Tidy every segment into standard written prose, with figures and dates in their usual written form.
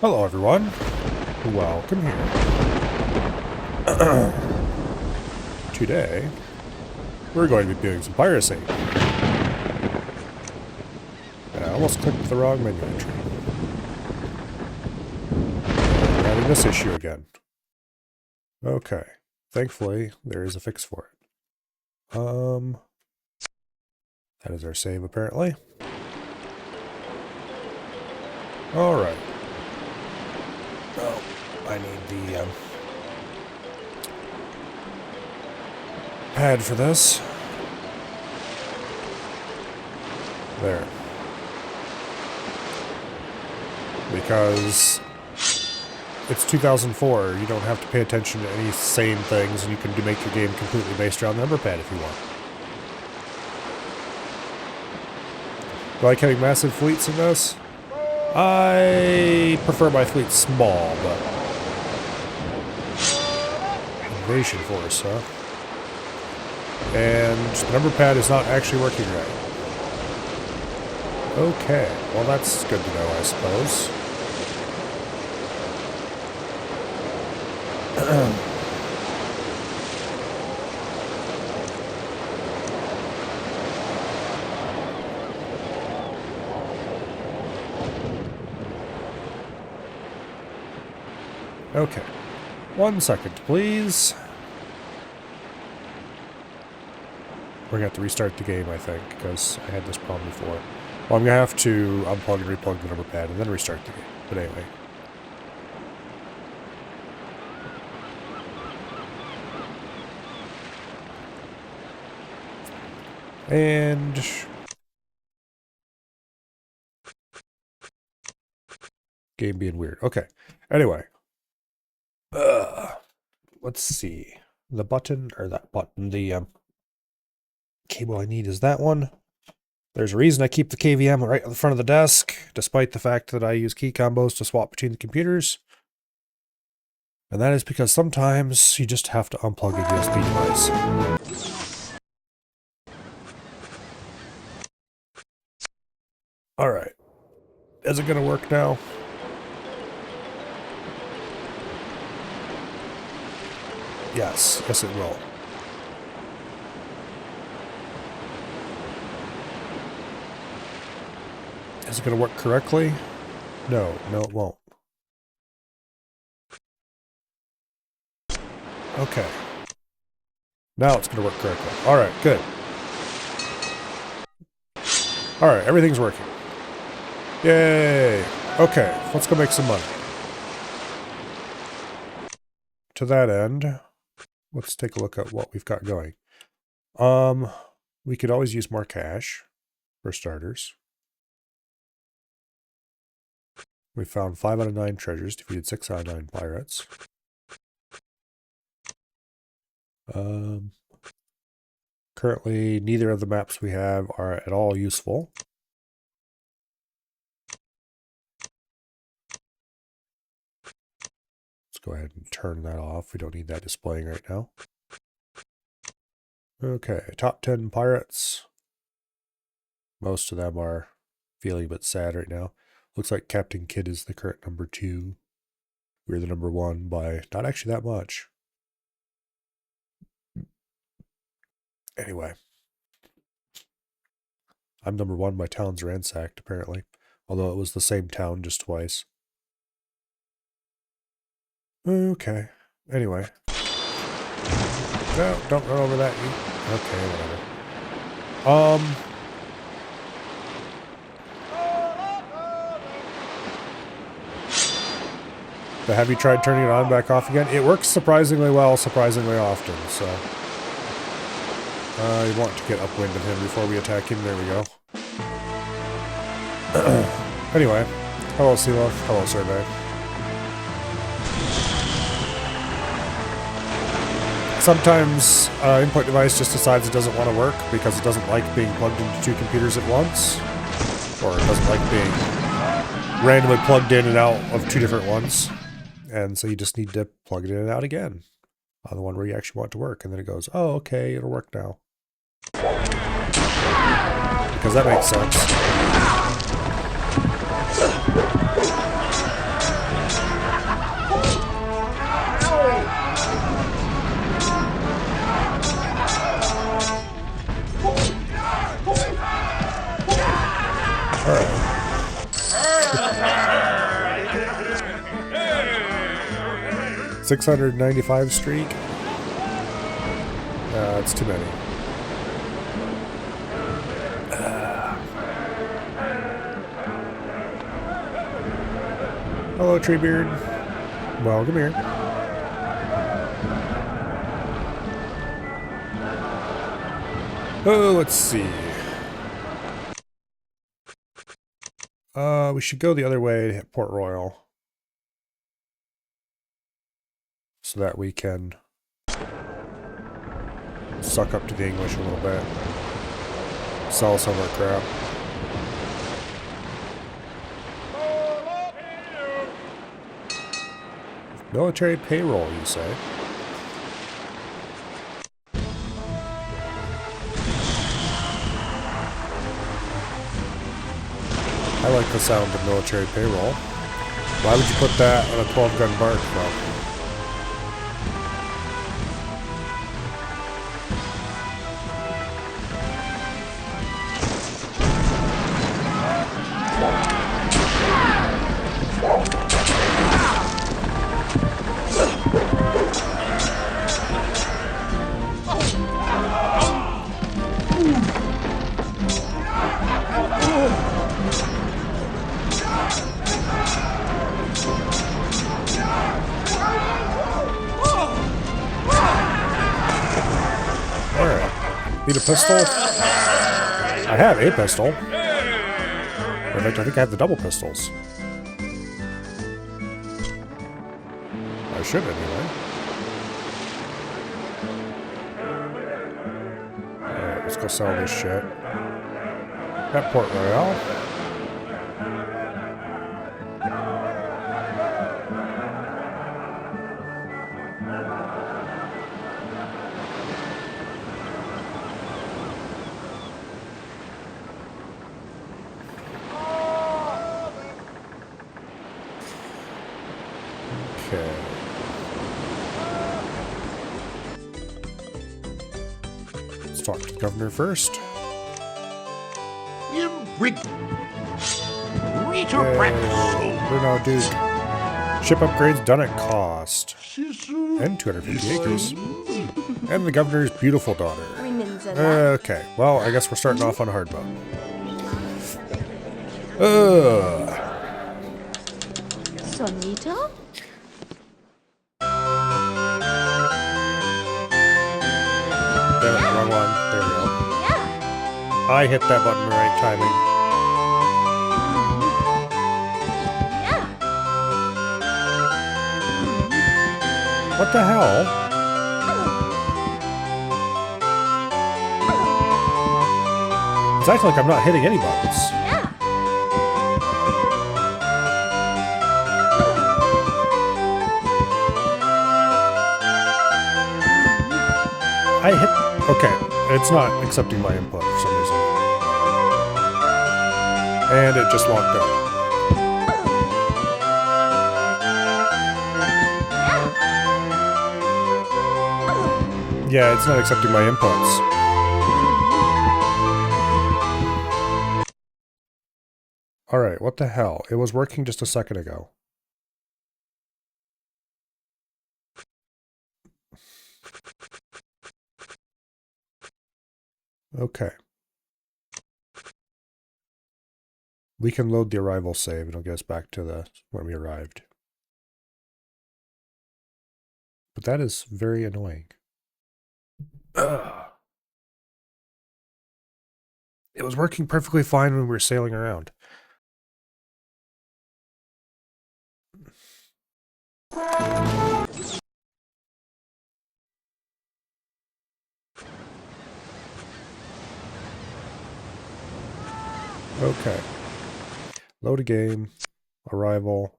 Hello everyone, welcome here. Today, we're going to be doing some piracy. I almost clicked the wrong menu entry. We're having this issue again. Okay, thankfully there is a fix for it. That is our save apparently. Alright. Oh, I need the pad for this. There. Because it's 2004, you don't have to pay attention to any sane things, and you can make your game completely based around the number pad if you want. Do I like having massive fleets in this? I prefer my fleet small, but... Invasion force, huh? And the number pad is not actually working right. Okay, well that's good to know, I suppose. Okay. 1 second, please. We're gonna have to restart the game, I think, because I had this problem before. Well, I'm gonna have to unplug and replug the number pad and then restart the game. But anyway. And... game being weird. Okay. Anyway. Let's see. The button, or that button, the cable I need is that one. There's a reason I keep the KVM right on the front of the desk, despite the fact that I use key combos to swap between the computers. And that is because sometimes you just have to unplug a USB device. Alright. Is it going to work now? Yes, yes it will. Is it going to work correctly? No, it won't. Okay. Now it's going to work correctly. Alright, good. Alright, everything's working. Yay! Okay, let's go make some money. To that end, let's take a look at what we've got going. We could always use more cash, for starters. We found 5 out of 9 treasures, defeated 6 out of 9 pirates. Currently, neither of the maps we have are at all useful. Let's go ahead and turn that off. We don't need that displaying right now. Okay, top 10 pirates. Most of them are feeling a bit sad right now. Looks like Captain Kidd is the current number 2. We're the number 1 by not actually that much. Anyway. I'm number 1 by towns ransacked, apparently. Although it was the same town just twice. Okay. Anyway. No, don't run over that. Okay, whatever. But have you tried turning it on back off again? It works surprisingly well, surprisingly often, so... you want to get upwind of him before we attack him. There we go. Anyway. Hello, Silo. Hello, Survey. Sometimes input device just decides it doesn't want to work because it doesn't like being plugged into 2 computers at once. Or it doesn't like being randomly plugged in and out of 2 different ones. And so you just need to plug it in and out again on the one where you actually want it to work. And then it goes, oh, okay, it'll work now. Because that makes sense. 695 streak. It's too many. Hello, Treebeard. Welcome here. Oh, let's see. We should go the other way to hit Port Royal. So that we can suck up to the English a little bit. Sell some of our crap. Military payroll, you say? I like the sound of military payroll. Why would you put that on a 12-gun bark, though? Need a pistol? I have a pistol. In fact, I think I have the double pistols. I should anyway. Alright, let's go sell this shit. At Port Royal. Let's talk to the governor first. Bruno, dude. Ship upgrades done at cost. And 250 acres. And the governor's beautiful daughter. Okay, well, I guess we're starting off on a hard mode. Sonita? Damn it, wrong one. There we go. Yeah. I hit that button the right timing. Yeah. What the hell? It's acting like I'm not hitting any buttons. Yeah. I hit... Okay, it's not accepting my input for some reason. And it just locked up. Yeah, it's not accepting my inputs. Alright, what the hell? It was working just a second ago. Okay. We can load the arrival save. It'll get us back to the when we arrived. But that is very annoying. Ugh. It was working perfectly fine when we were sailing around. Okay. Load a game. Arrival.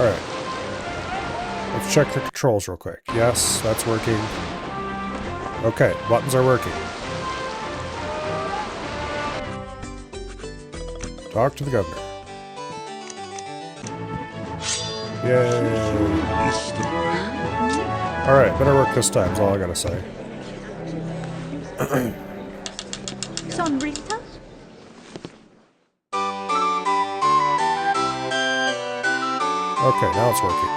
Alright. Let's check the controls real quick. Yes, that's working. Okay, buttons are working. Talk to the governor. Yay. Alright, better work this time is all I gotta say. Sonrita? Okay, now it's working.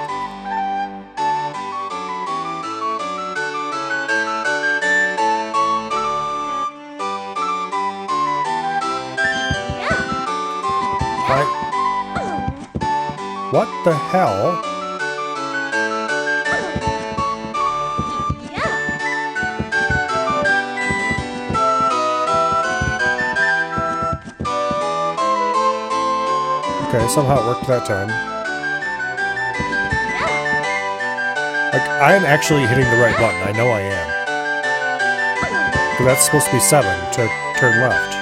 What the hell? Okay, somehow it worked that time. Like, I am actually hitting the right button. I know I am. Because that's supposed to be 7 to turn left.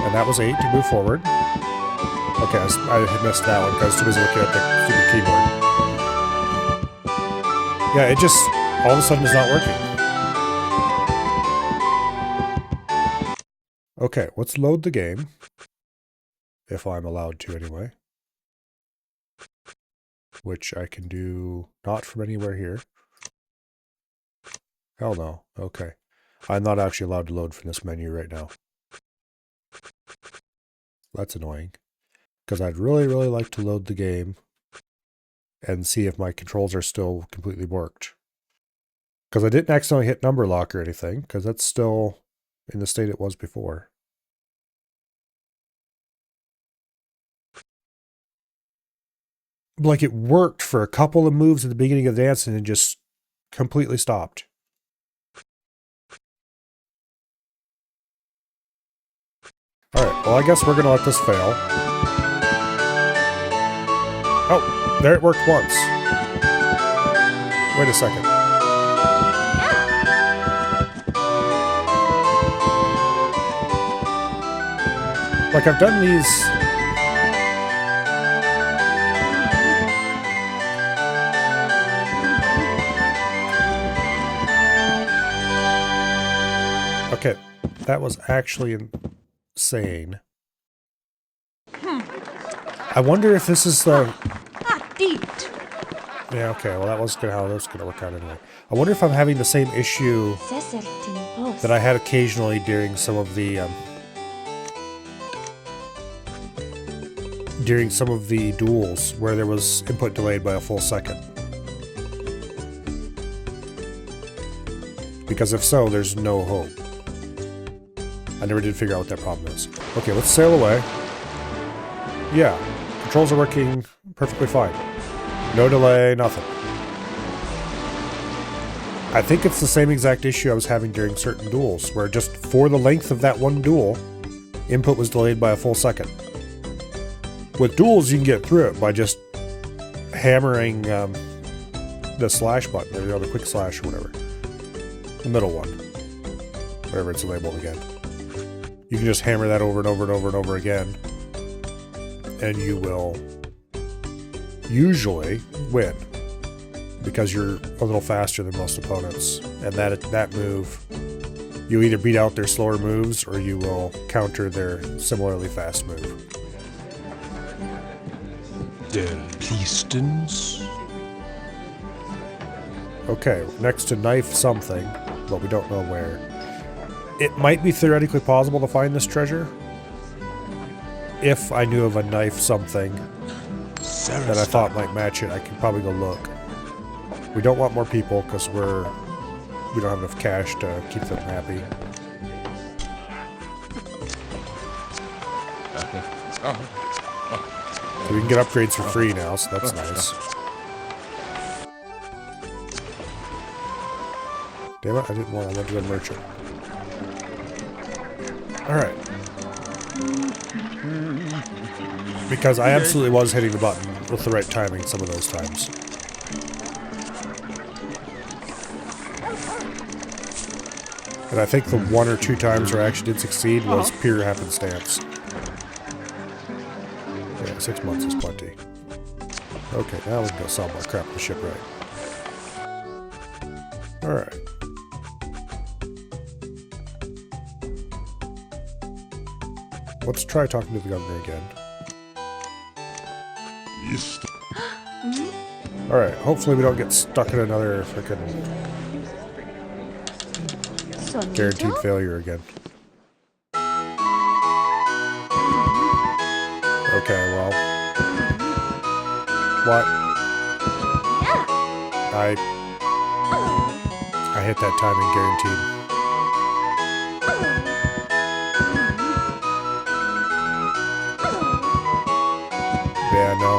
And that was 8 to move forward. Okay, I had missed that one because I was too busy looking at the stupid keyboard. Yeah, it just all of a sudden is not working. Okay, let's load the game. If I'm allowed to anyway. Which I can do not from anywhere here. Hell no. Okay. I'm not actually allowed to load from this menu right now. That's annoying. Because I'd really, really like to load the game and see if my controls are still completely worked. Because I didn't accidentally hit number lock or anything, because that's still in the state it was before. Like, it worked for a couple of moves at the beginning of the dance and then just completely stopped. Alright, well I guess we're going to let this fail. Oh, there it worked once. Wait a second. Like, I've done these... Okay, that was actually insane. I wonder if this is the... Yeah, okay, well that was how that was going to work out anyway. I wonder if I'm having the same issue that I had occasionally during some of the... during some of the duels where there was input delayed by a full second. Because if so, there's no hope. I never did figure out what that problem is. Okay, let's sail away. Yeah, controls are working perfectly fine. No delay, nothing. I think it's the same exact issue I was having during certain duels, where just for the length of that one duel, input was delayed by a full second. With duels, you can get through it by just hammering the slash button, or the quick slash, or whatever. The middle one. Whatever it's labeled again. You can just hammer that over and over and over and over again, and you will usually win, because you're a little faster than most opponents. And that move, you either beat out their slower moves, or you will counter their similarly fast move. Der Pistons. Okay, next to knife something, but we don't know where. It might be theoretically possible to find this treasure if I knew of a knife something that I thought might match it. I could probably go look. We don't want more people because we don't have enough cash to keep them happy. So we can get upgrades for free now, so that's nice. Damn it, I didn't want to go to the merchant. Alright. Because I absolutely was hitting the button with the right timing some of those times. And I think the 1 or 2 times where I actually did succeed was pure happenstance. Yeah, 6 months is plenty. Okay, now we can go sell more crap to shipwreck. Alright. Let's try talking to the governor again. Alright, hopefully we don't get stuck in another frickin' guaranteed failure again. Okay, well. What? Yeah. I hit that timing guaranteed. Yeah, no.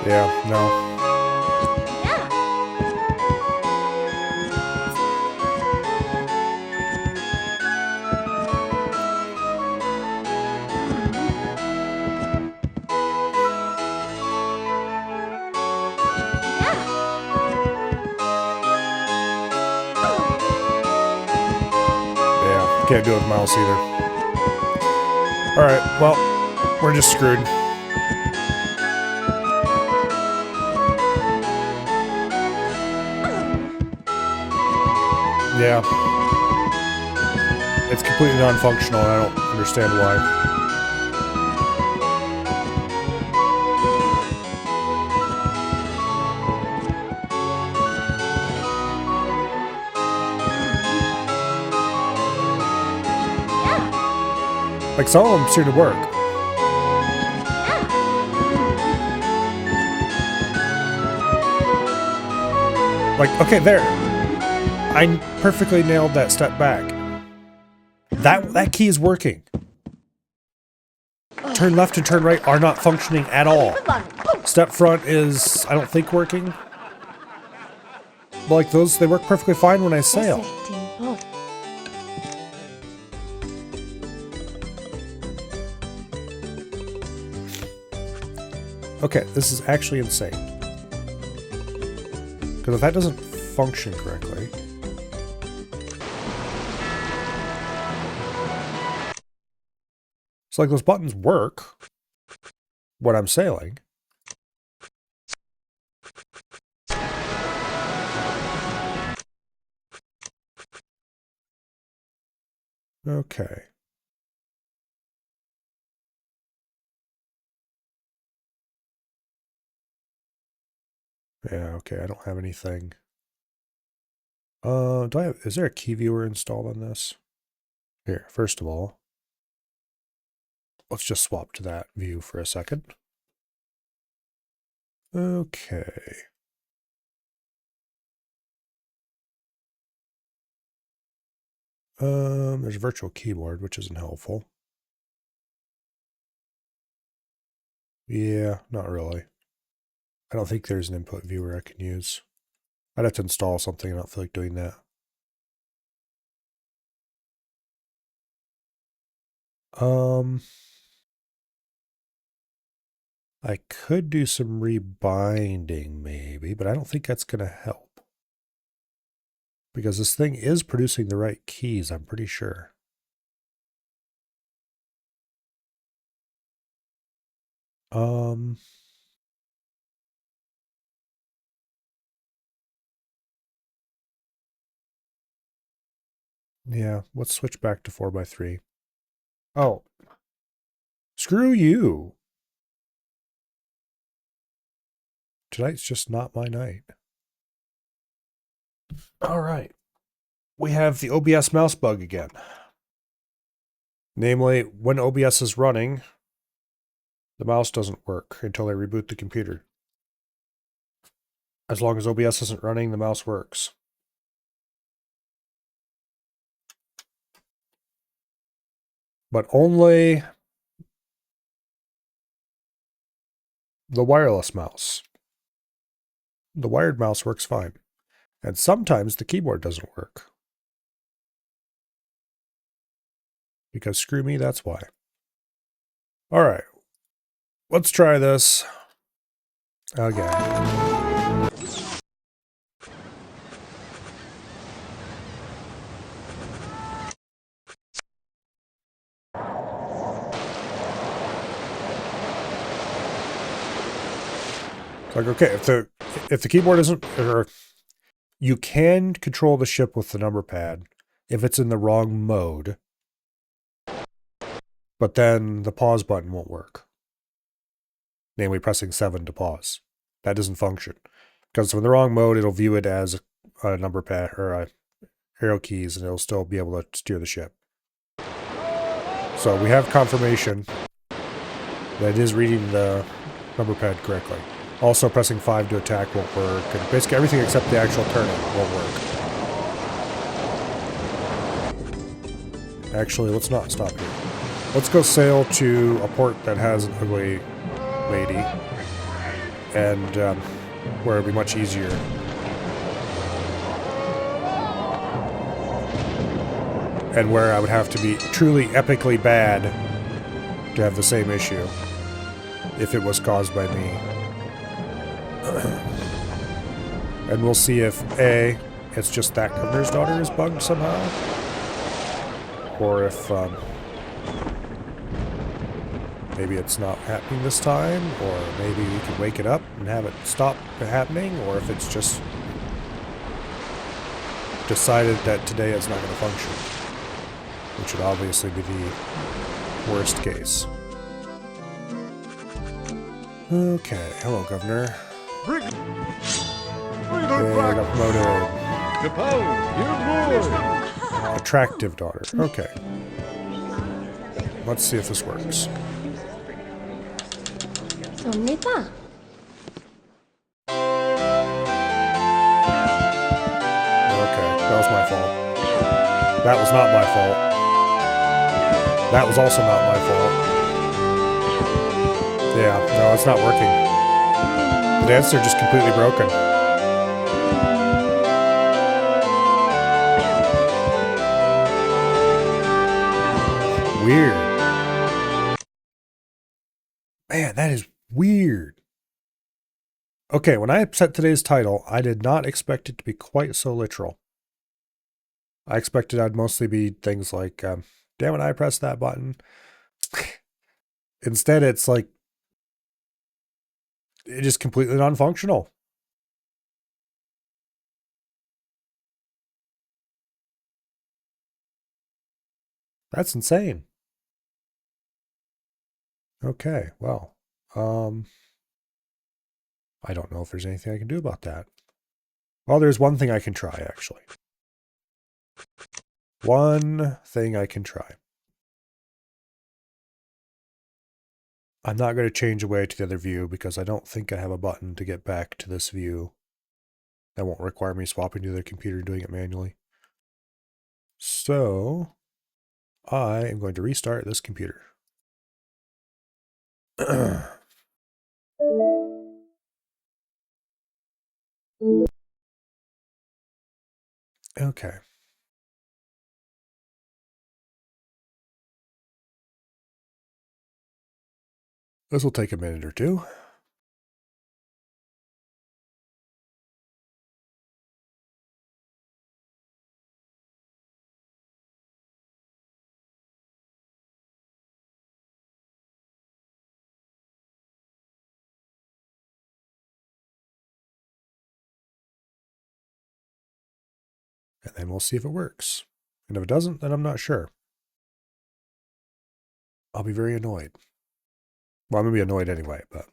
Yeah, no. Yeah. Yeah, can't do it with mouse either. Alright, well, we're just screwed. Yeah. It's completely non-functional and I don't understand why. Like, some of them seem to work. Like, okay, there. I perfectly nailed that step back. That key is working. Turn left and turn right are not functioning at all. Step front is, I don't think, working. But like those, they work perfectly fine when I sail. Okay, this is actually insane. Because if that doesn't function correctly... It's like those buttons work when I'm sailing. Okay. Yeah, okay, I don't have anything. Is there a key viewer installed on this? Here, first of all, let's just swap to that view for a second. Okay. There's a virtual keyboard, which isn't helpful. Yeah, not really. I don't think there's an input viewer I can use. I'd have to install something. I don't feel like doing that. I could do some rebinding maybe, but I don't think that's going to help. Because this thing is producing the right keys, I'm pretty sure. Yeah, let's switch back to 4x3. Oh. Screw you. Tonight's just not my night. All right. We have the OBS mouse bug again. Namely, when OBS is running, the mouse doesn't work until I reboot the computer. As long as OBS isn't running, the mouse works. But only the wireless mouse. The wired mouse works fine. And sometimes the keyboard doesn't work. Because screw me, that's why. All right. Let's try this again. Like, okay, if the keyboard isn't, or you can control the ship with the number pad if it's in the wrong mode, but then the pause button won't work. Namely, pressing 7 to pause. That doesn't function. Because in the wrong mode, it'll view it as a number pad or arrow keys, and it'll still be able to steer the ship. So we have confirmation that it is reading the number pad correctly. Also, pressing 5 to attack won't work, and basically everything except the actual turning won't work. Actually, let's not stop here. Let's go sail to a port that has an ugly lady, and where it'll be much easier. And where I would have to be truly epically bad to have the same issue if it was caused by me. And we'll see if A, it's just that governor's daughter is bugged somehow, or if maybe it's not happening this time, or maybe we can wake it up and have it stop happening, or if it's just decided that today it's not going to function, which would obviously be the worst case. Okay, hello, Governor. Yeah, I got promoted. Attractive daughter. Okay. Let's see if this works. 쏩니다. Okay, that was my fault. That was not my fault. That was also not my fault. Yeah, no, it's not working. The dancer just completely broken. Weird. Man, that is weird. Okay, when I set today's title, I did not expect it to be quite so literal. I expected I'd mostly be things like, damn it, I pressed that button. Instead, it's like, it's just completely non-functional. That's insane. Okay, well, I don't know if there's anything I can do about that. Well, there's one thing I can try, actually. One thing I can try. I'm not going to change away to the other view because I don't think I have a button to get back to this view. That won't require me swapping to the other computer and doing it manually. So, I am going to restart this computer. Okay. This will take a minute or two. And then we'll see if it works. And if it doesn't, then I'm not sure. I'll be very annoyed. Well, I'm going to be annoyed anyway, but...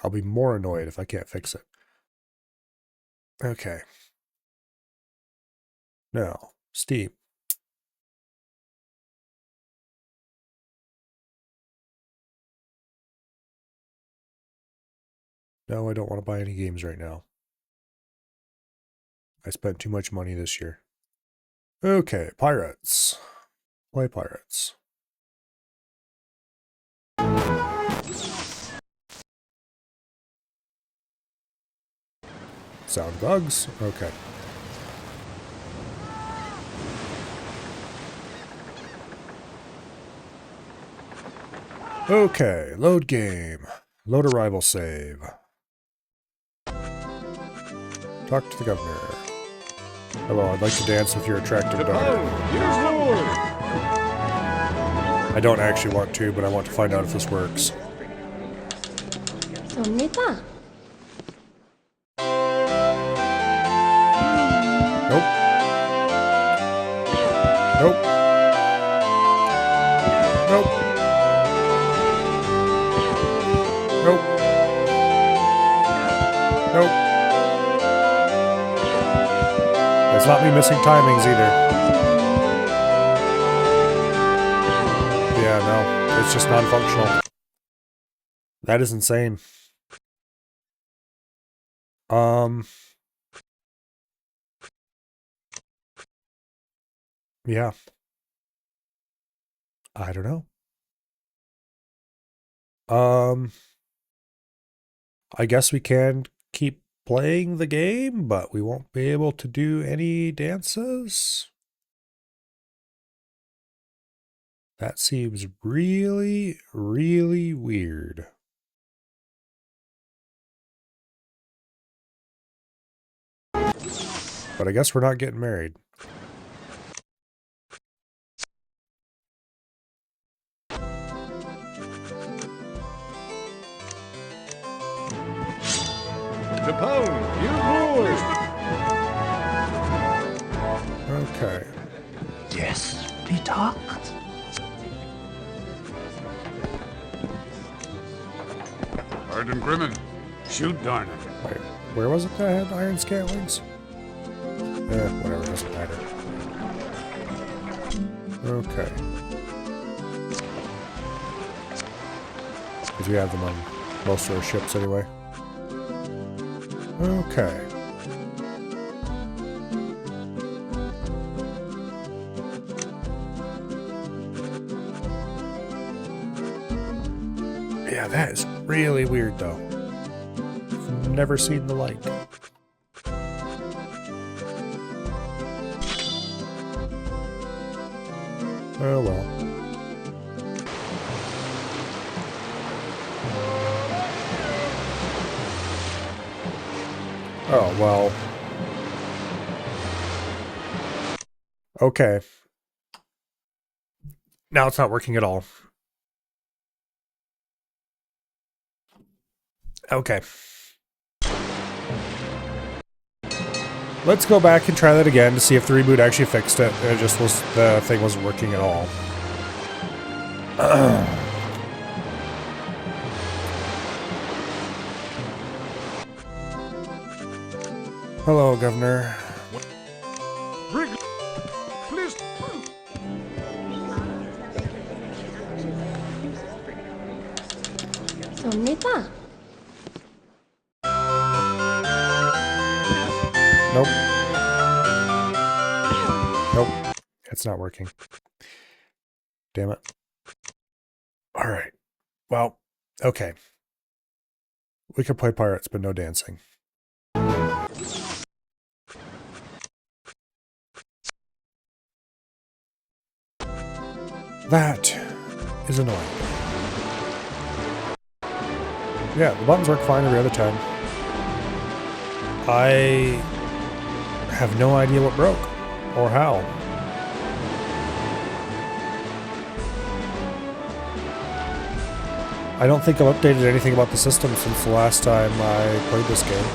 I'll be more annoyed if I can't fix it. Okay. Now, Steam. No, I don't want to buy any games right now. I spent too much money this year. Okay, Pirates. Play Pirates. Sound bugs? Okay. Okay, load game. Load arrival save. Talk to the governor. Hello, I'd like to dance with your attractive daughter. I don't actually want to, but I want to find out if this works. 쏩니다. Nope. Nope. It's not me missing timings either. Yeah, no. It's just non-functional. That is insane. Yeah. I don't know. I guess we can keep playing the game, but we won't be able to do any dances. That seems really, really weird. But I guess we're not getting married. The pound, you lord. Okay. Yes, we talk. Arden Grimmin, shoot Darn it. Wait, where was it that I had iron scantlings? Whatever, doesn't matter. Okay. Because we have them on most of our ships anyway. Okay. Yeah, that is really weird though. I've never seen the like. Oh well. Oh well. Okay. Now it's not working at all. Okay. Let's go back and try that again to see if the reboot actually fixed it. It just was, the thing wasn't working at all. Hello, Governor. Please. Ce n'est pas. Nope. Nope. It's not working. Damn it. All right. Well, okay. We could play pirates, but no dancing. That is annoying. Yeah, the buttons work fine every other time. I have no idea what broke or how. I don't think I've updated anything about the system since the last time I played this game.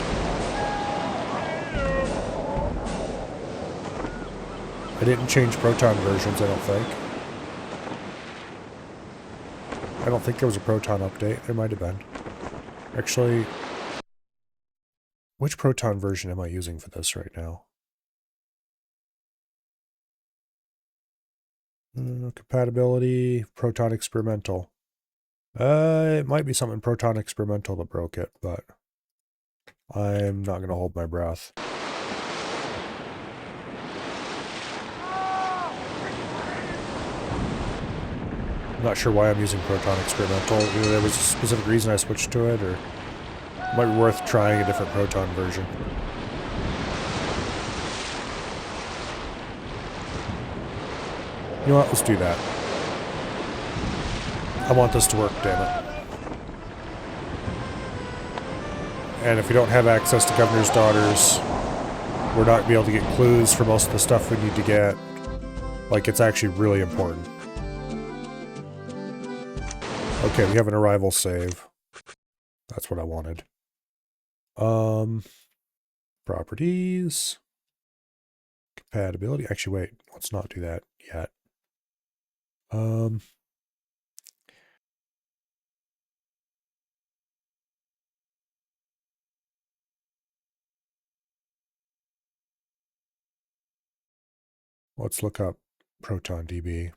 I didn't change Proton versions, I don't think. I don't think there was a Proton update. There might have been. Actually, which Proton version am I using for this right now? Compatibility, Proton Experimental. It might be something Proton Experimental that broke it, but I'm not going to hold my breath. I'm not sure why I'm using Proton Experimental. Either there was a specific reason I switched to it, or it might be worth trying a different Proton version. You know what? Let's do that. I want this to work, damn it. And if we don't have access to Governor's Daughters, we're not going to be able to get clues for most of the stuff we need to get. Like, it's actually really important. Okay, we have an arrival save. That's what I wanted. Properties. Compatibility. Actually, wait. Let's not do that yet. Let's look up ProtonDB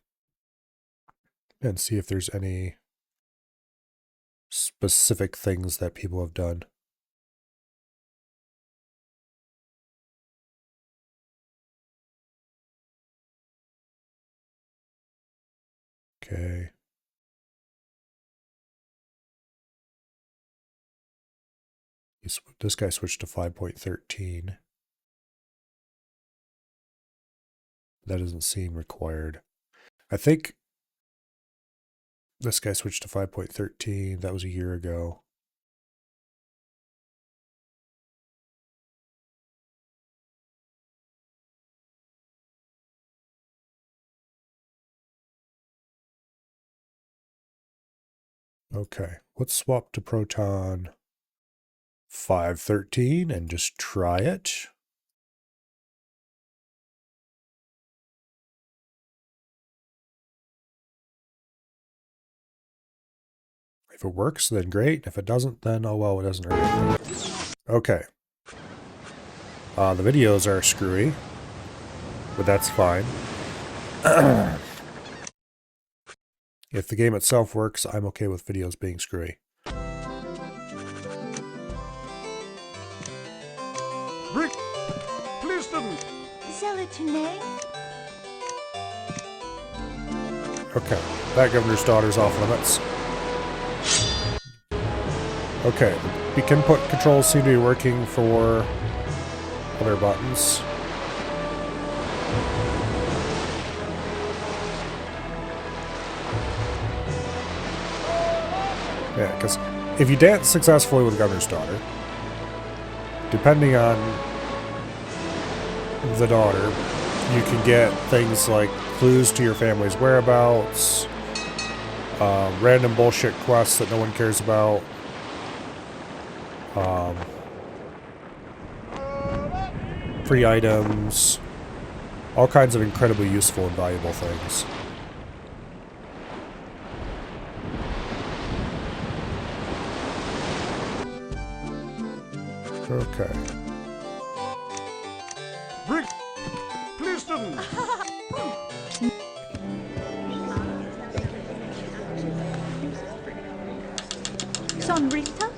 and see if there's any specific things that people have done. Okay. This guy switched to 5.13. That doesn't seem required. I think this guy switched to 5.13. That was a year ago. Okay, let's swap to Proton 5.13 and just try it. If it works, then great. If it doesn't, then oh well, it doesn't hurt anything. Okay. The videos are screwy, but that's fine. If the game itself works, I'm okay with videos being screwy. Brick! Plisten! Zelatune? Okay, that governor's daughter's off limits. Okay, the input controls seem to be working for other buttons. Yeah, because if you dance successfully with Governor's Daughter, depending on the daughter, you can get things like clues to your family's whereabouts, random bullshit quests that no one cares about, free items, all kinds of incredibly useful and valuable things. Okay. Brick! Plisten! Sonrita?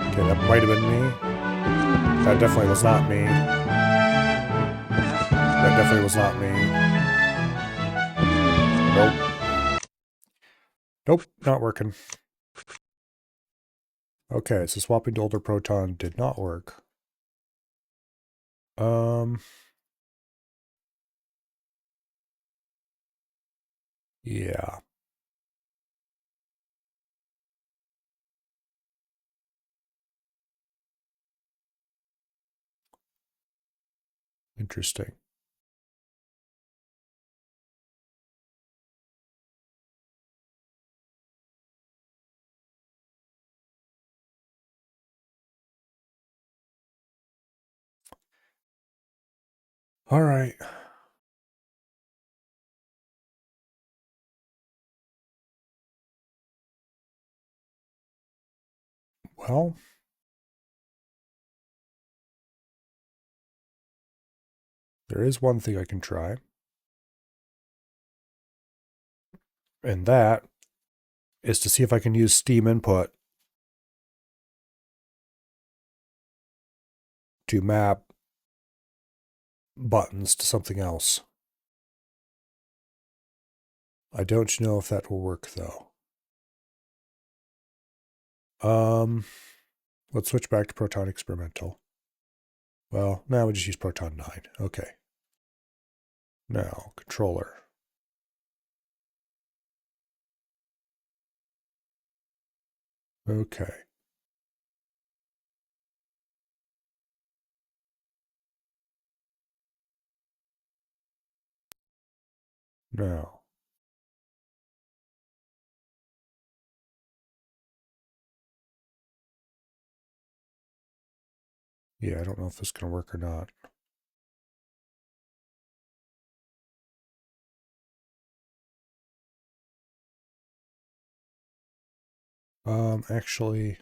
Okay, that might have been me. That definitely was not me. That definitely was not me. Nope. Nope, not working. Okay, so swapping to older Proton did not work. Yeah. Interesting. All right. Well, there is one thing I can try. And that is to see if I can use Steam input to map buttons to something else. I don't know if that will work though. Let's switch back to Proton Experimental. Well, now we just use Proton 9. Okay. Now, controller. Okay. Now. Yeah, I don't know if this is going to work or not. Actually,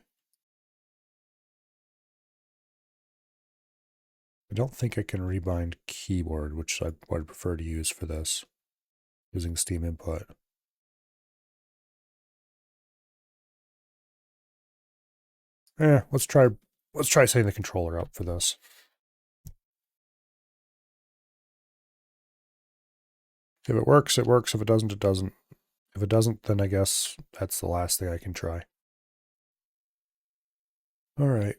I don't think I can rebind keyboard, which I would prefer to use for this, using Steam input. Let's try setting the controller up for this. If it works, it works. If it doesn't, it doesn't. If it doesn't, then I guess that's the last thing I can try. All right.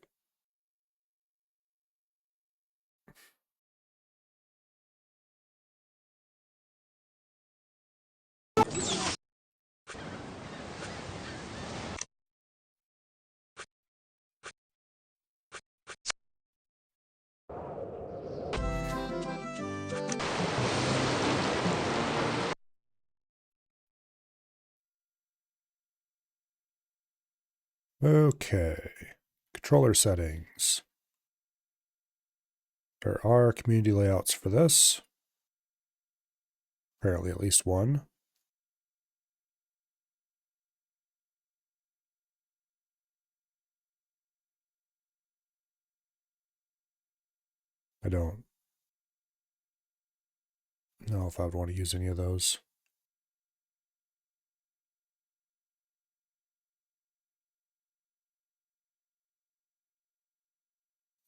Okay. Controller settings. There are community layouts for this. Apparently at least one. I don't know if I would want to use any of those.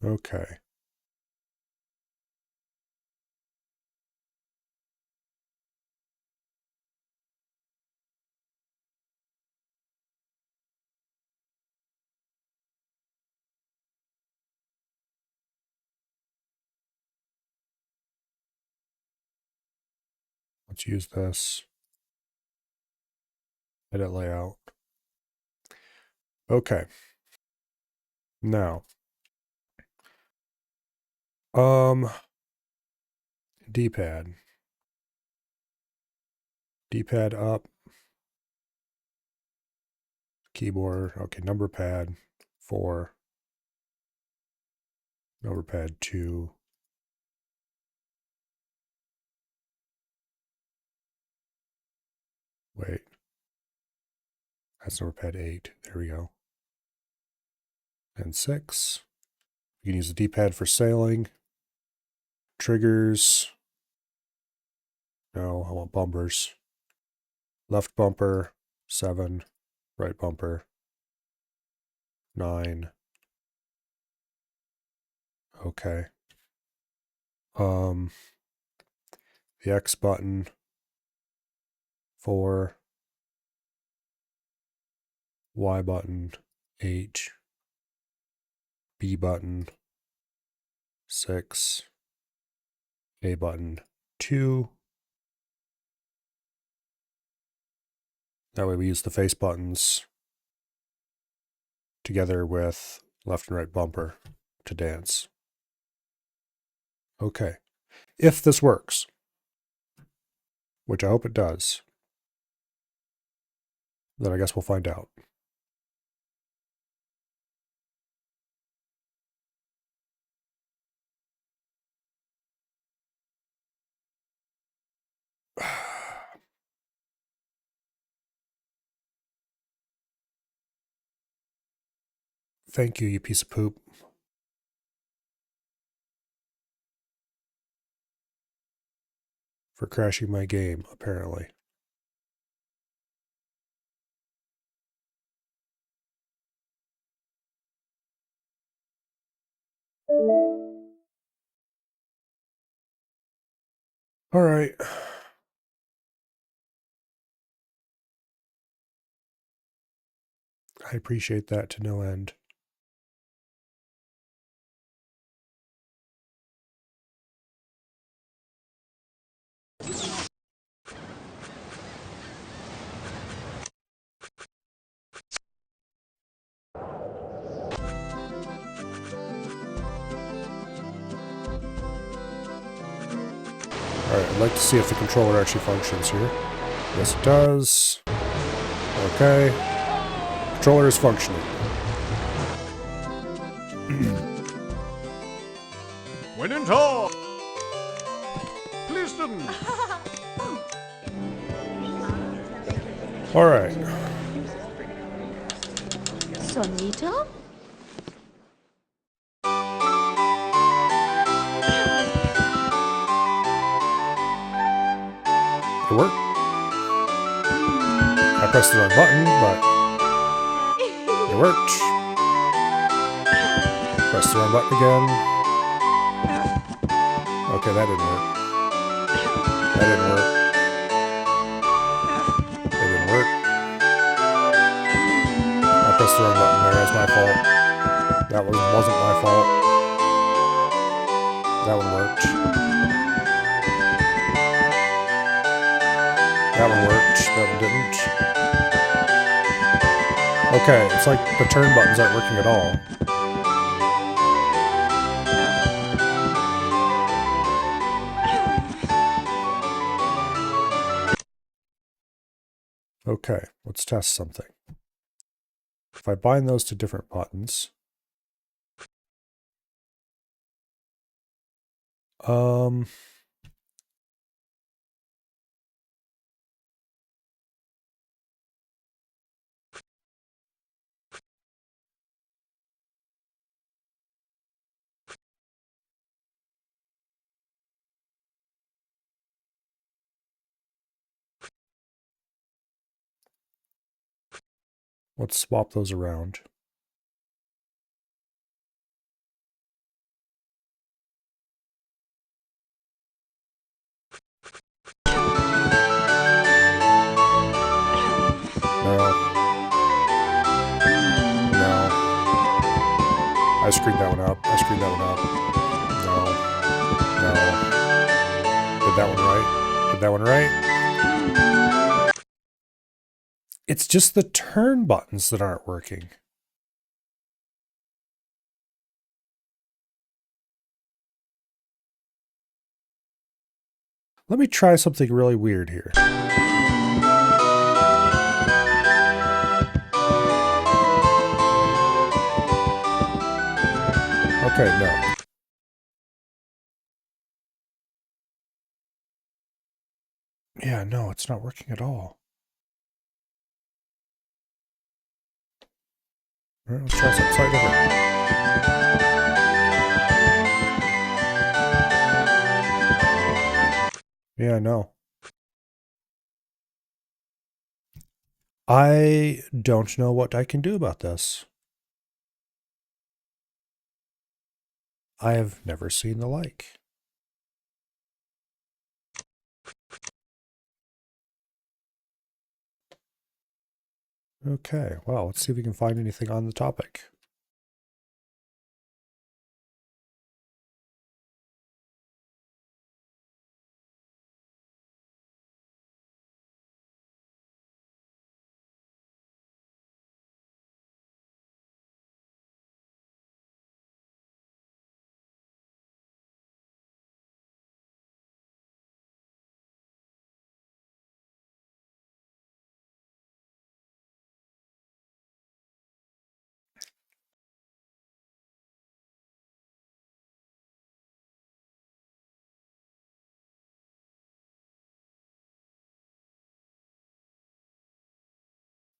Okay. Let's use this. Edit layout. Okay. Now. D-pad. D-pad up. Keyboard. Okay, number pad 4. Number pad 2. Wait. That's number pad 8. There we go. And 6. You can use the D-pad for sailing. Triggers. No, I want bumpers. Left bumper, 7. Right bumper, 9. Okay. The X button, 4. Y button, 8. B button, 6. A button, 2. That way we use the face buttons together with left and right bumper to dance. Okay. If this works, which I hope it does, then I guess we'll find out. Thank you, you piece of poop. For crashing my game, apparently. All right. I appreciate that to no end. Alright, I'd like to see if the controller actually functions here. Yes, it does. Okay. Controller is functioning. When in talk. Listen. Alright. Sonita? pressed the wrong button, but it worked. Press the wrong button again. Okay, that didn't work. That didn't work. It didn't work. I pressed the wrong button there. That's my fault. That wasn't my fault. That one worked. That one worked. That one didn't. Okay, it's like the turn buttons aren't working at all. Okay, let's test something. If I bind those to different buttons, let's swap those around. I screwed that one up. I screwed that one up. No. Did that one right? Did that one right? It's just the turn buttons that aren't working. Let me try something really weird here. Okay, no. Yeah, no, it's not working at all. All right, let's try something slightly different. Yeah, no. I don't know what I can do about this. I have never seen the like. Okay, well, let's see if we can find anything on the topic.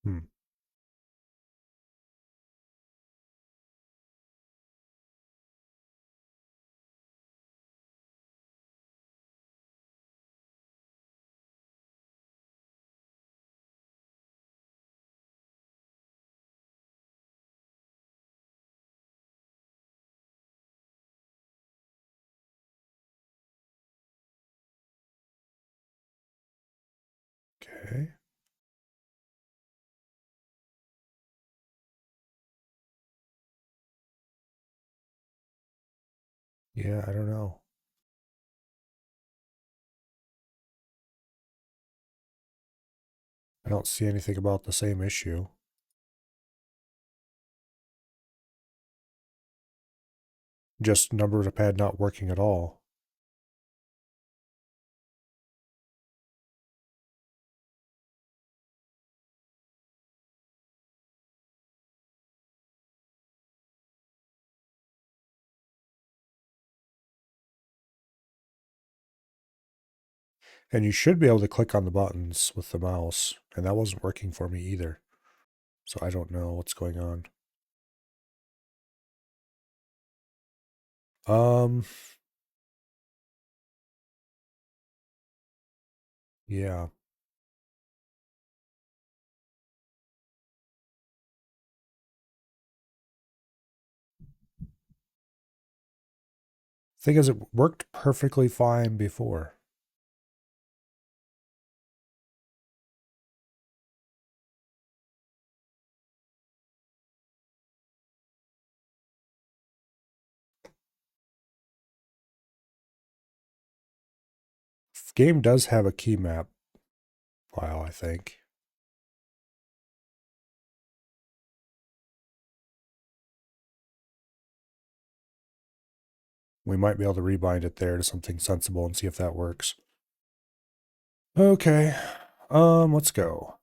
Hmm. Okay. Yeah, I don't know. I don't see anything about the same issue. Just number of pad not working at all. And you should be able to click on the buttons with the mouse, and that wasn't working for me either. So I don't know what's going on. Yeah. Thing is, it worked perfectly fine before. Game does have a key map file, I think. We might be able to rebind it there to something sensible and see if that works. Okay. Let's go.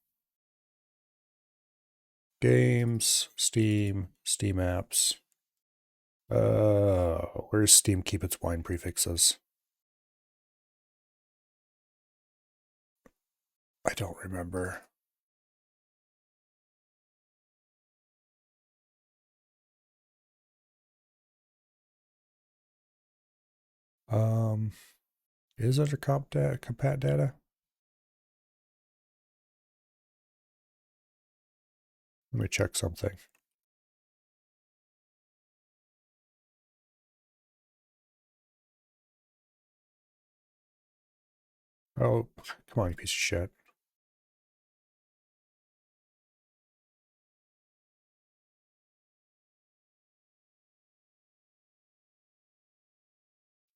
Games, Steam, Steam apps. Where's Steam keep its wine prefixes? I don't remember. Is it a compat data? Let me check something. Oh, come on, you piece of shit.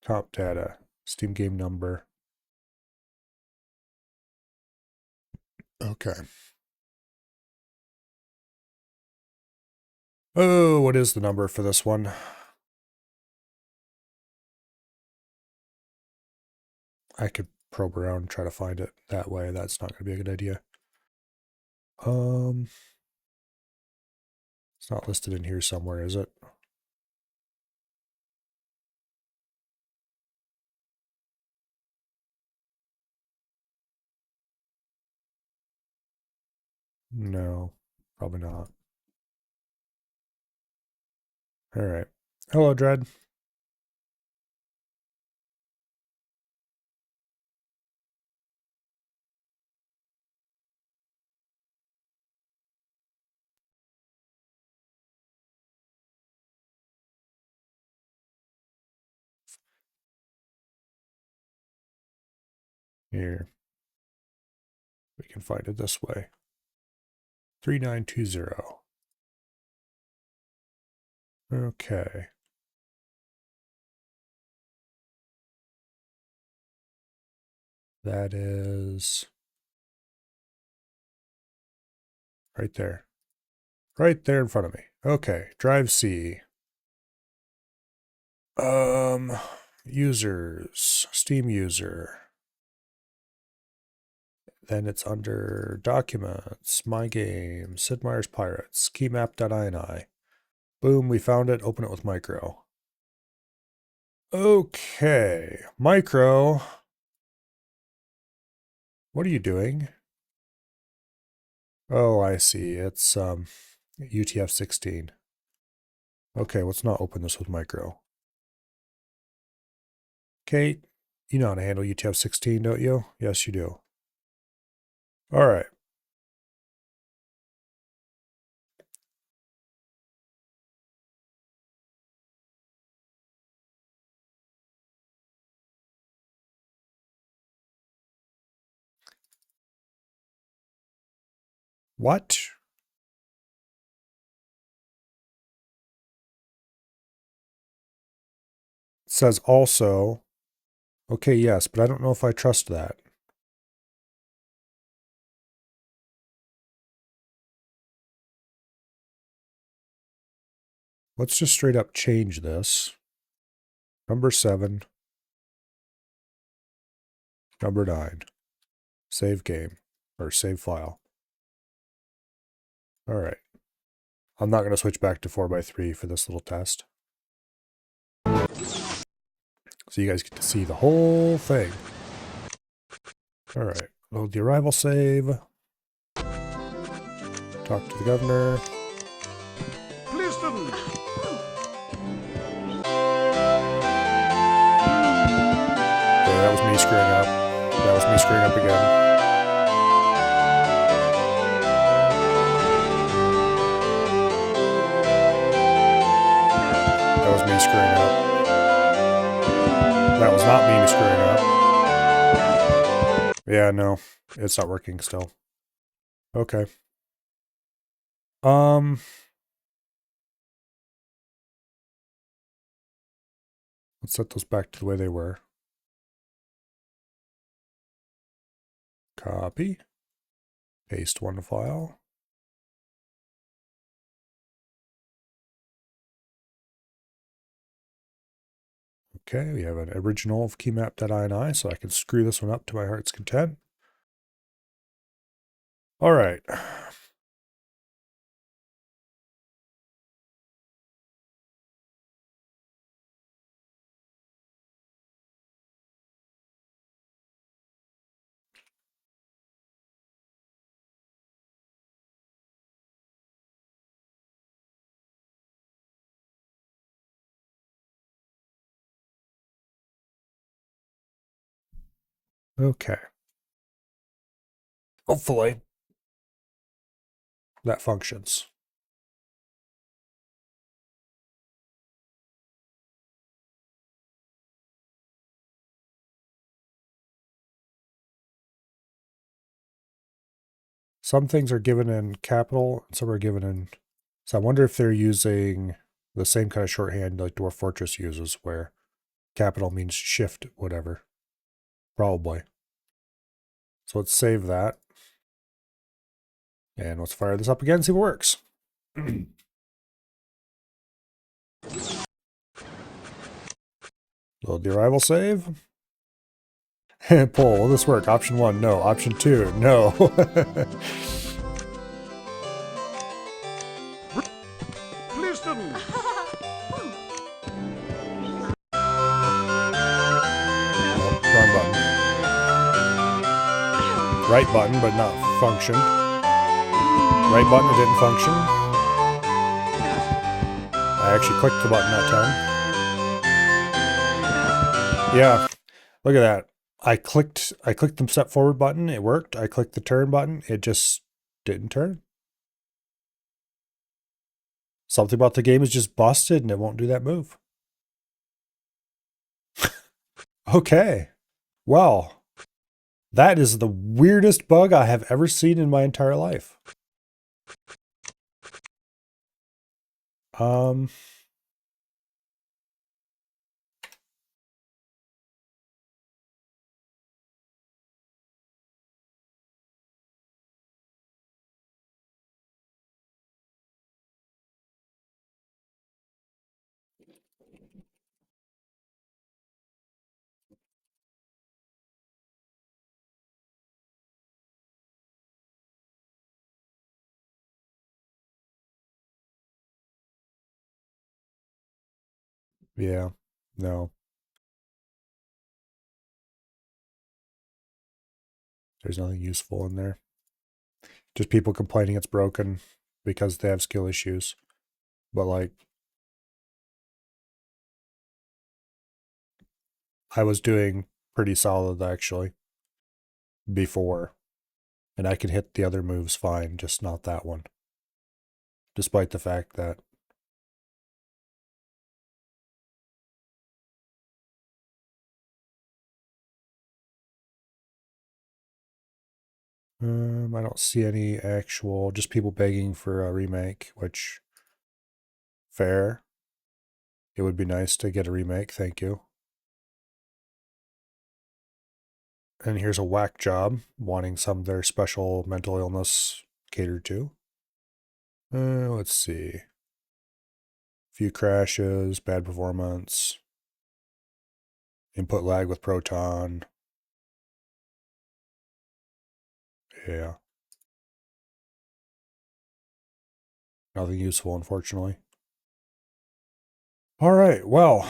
Comp data, Steam game number. Okay. Oh, what is the number for this one? I could probe around and try to find it that way. That's not going to be a good idea. It's not listed in here somewhere, is it? No, probably not. All right. Hello, Dread. Here. We can find it this way. 3920. Okay. That is right there. Right there in front of me. Okay, drive C. Users, Steam user. Then it's under documents, my game, Sid Meier's Pirates, keymap.ini. Boom, we found it. Open it with micro. Okay, micro. What are you doing? Oh, I see. It's UTF-16. Okay, let's not open this with micro. Kate, you know how to handle UTF-16, don't you? Yes, you do. All right. What? It says also. Okay, yes, but I don't know if I trust that. Let's just straight up change this. Number 7. Number 9. Save game. Or save file. Alright. I'm not going to switch back to 4x3 for this little test. So you guys get to see the whole thing. Alright. Load the arrival save. Talk to the governor. Listen! Okay, that was me screwing up. That was me screwing up again. That was me screwing up. That was not me screwing up. Yeah, no. It's not working still. Okay. Let's set those back to the way they were. Copy. Paste one file. Okay, we have an original of keymap.ini, so I can screw this one up to my heart's content. All right. Okay. Hopefully that functions. Some things are given in capital, and some are given in... So I wonder if they're using the same kind of shorthand like Dwarf Fortress uses, where capital means shift whatever. Probably. So let's save that. And let's fire this up again and see if it works. Load the arrival save. Poll, will this work? Option 1, no. Option 2, no. Listen! Oh, wrong button. Right button, but not functioned. Right button, it didn't function. I actually clicked the button that time. Yeah, look at that. I clicked the step forward button, it worked. I clicked the turn button, it just didn't turn. Something about the game is just busted and it won't do that move. Okay. Well, that is the weirdest bug I have ever seen in my entire life. Yeah, no. There's nothing useful in there. Just people complaining it's broken because they have skill issues. But like, I was doing pretty solid actually before. And I could hit the other moves fine, just not that one. Despite the fact that I don't see any actual, just people begging for a remake, which, fair. It would be nice to get a remake, thank you. And here's a whack job, wanting some of their special mental illness catered to. Let's see. Few crashes, bad performance, input lag with Proton. Yeah. Nothing useful, unfortunately. All right, well.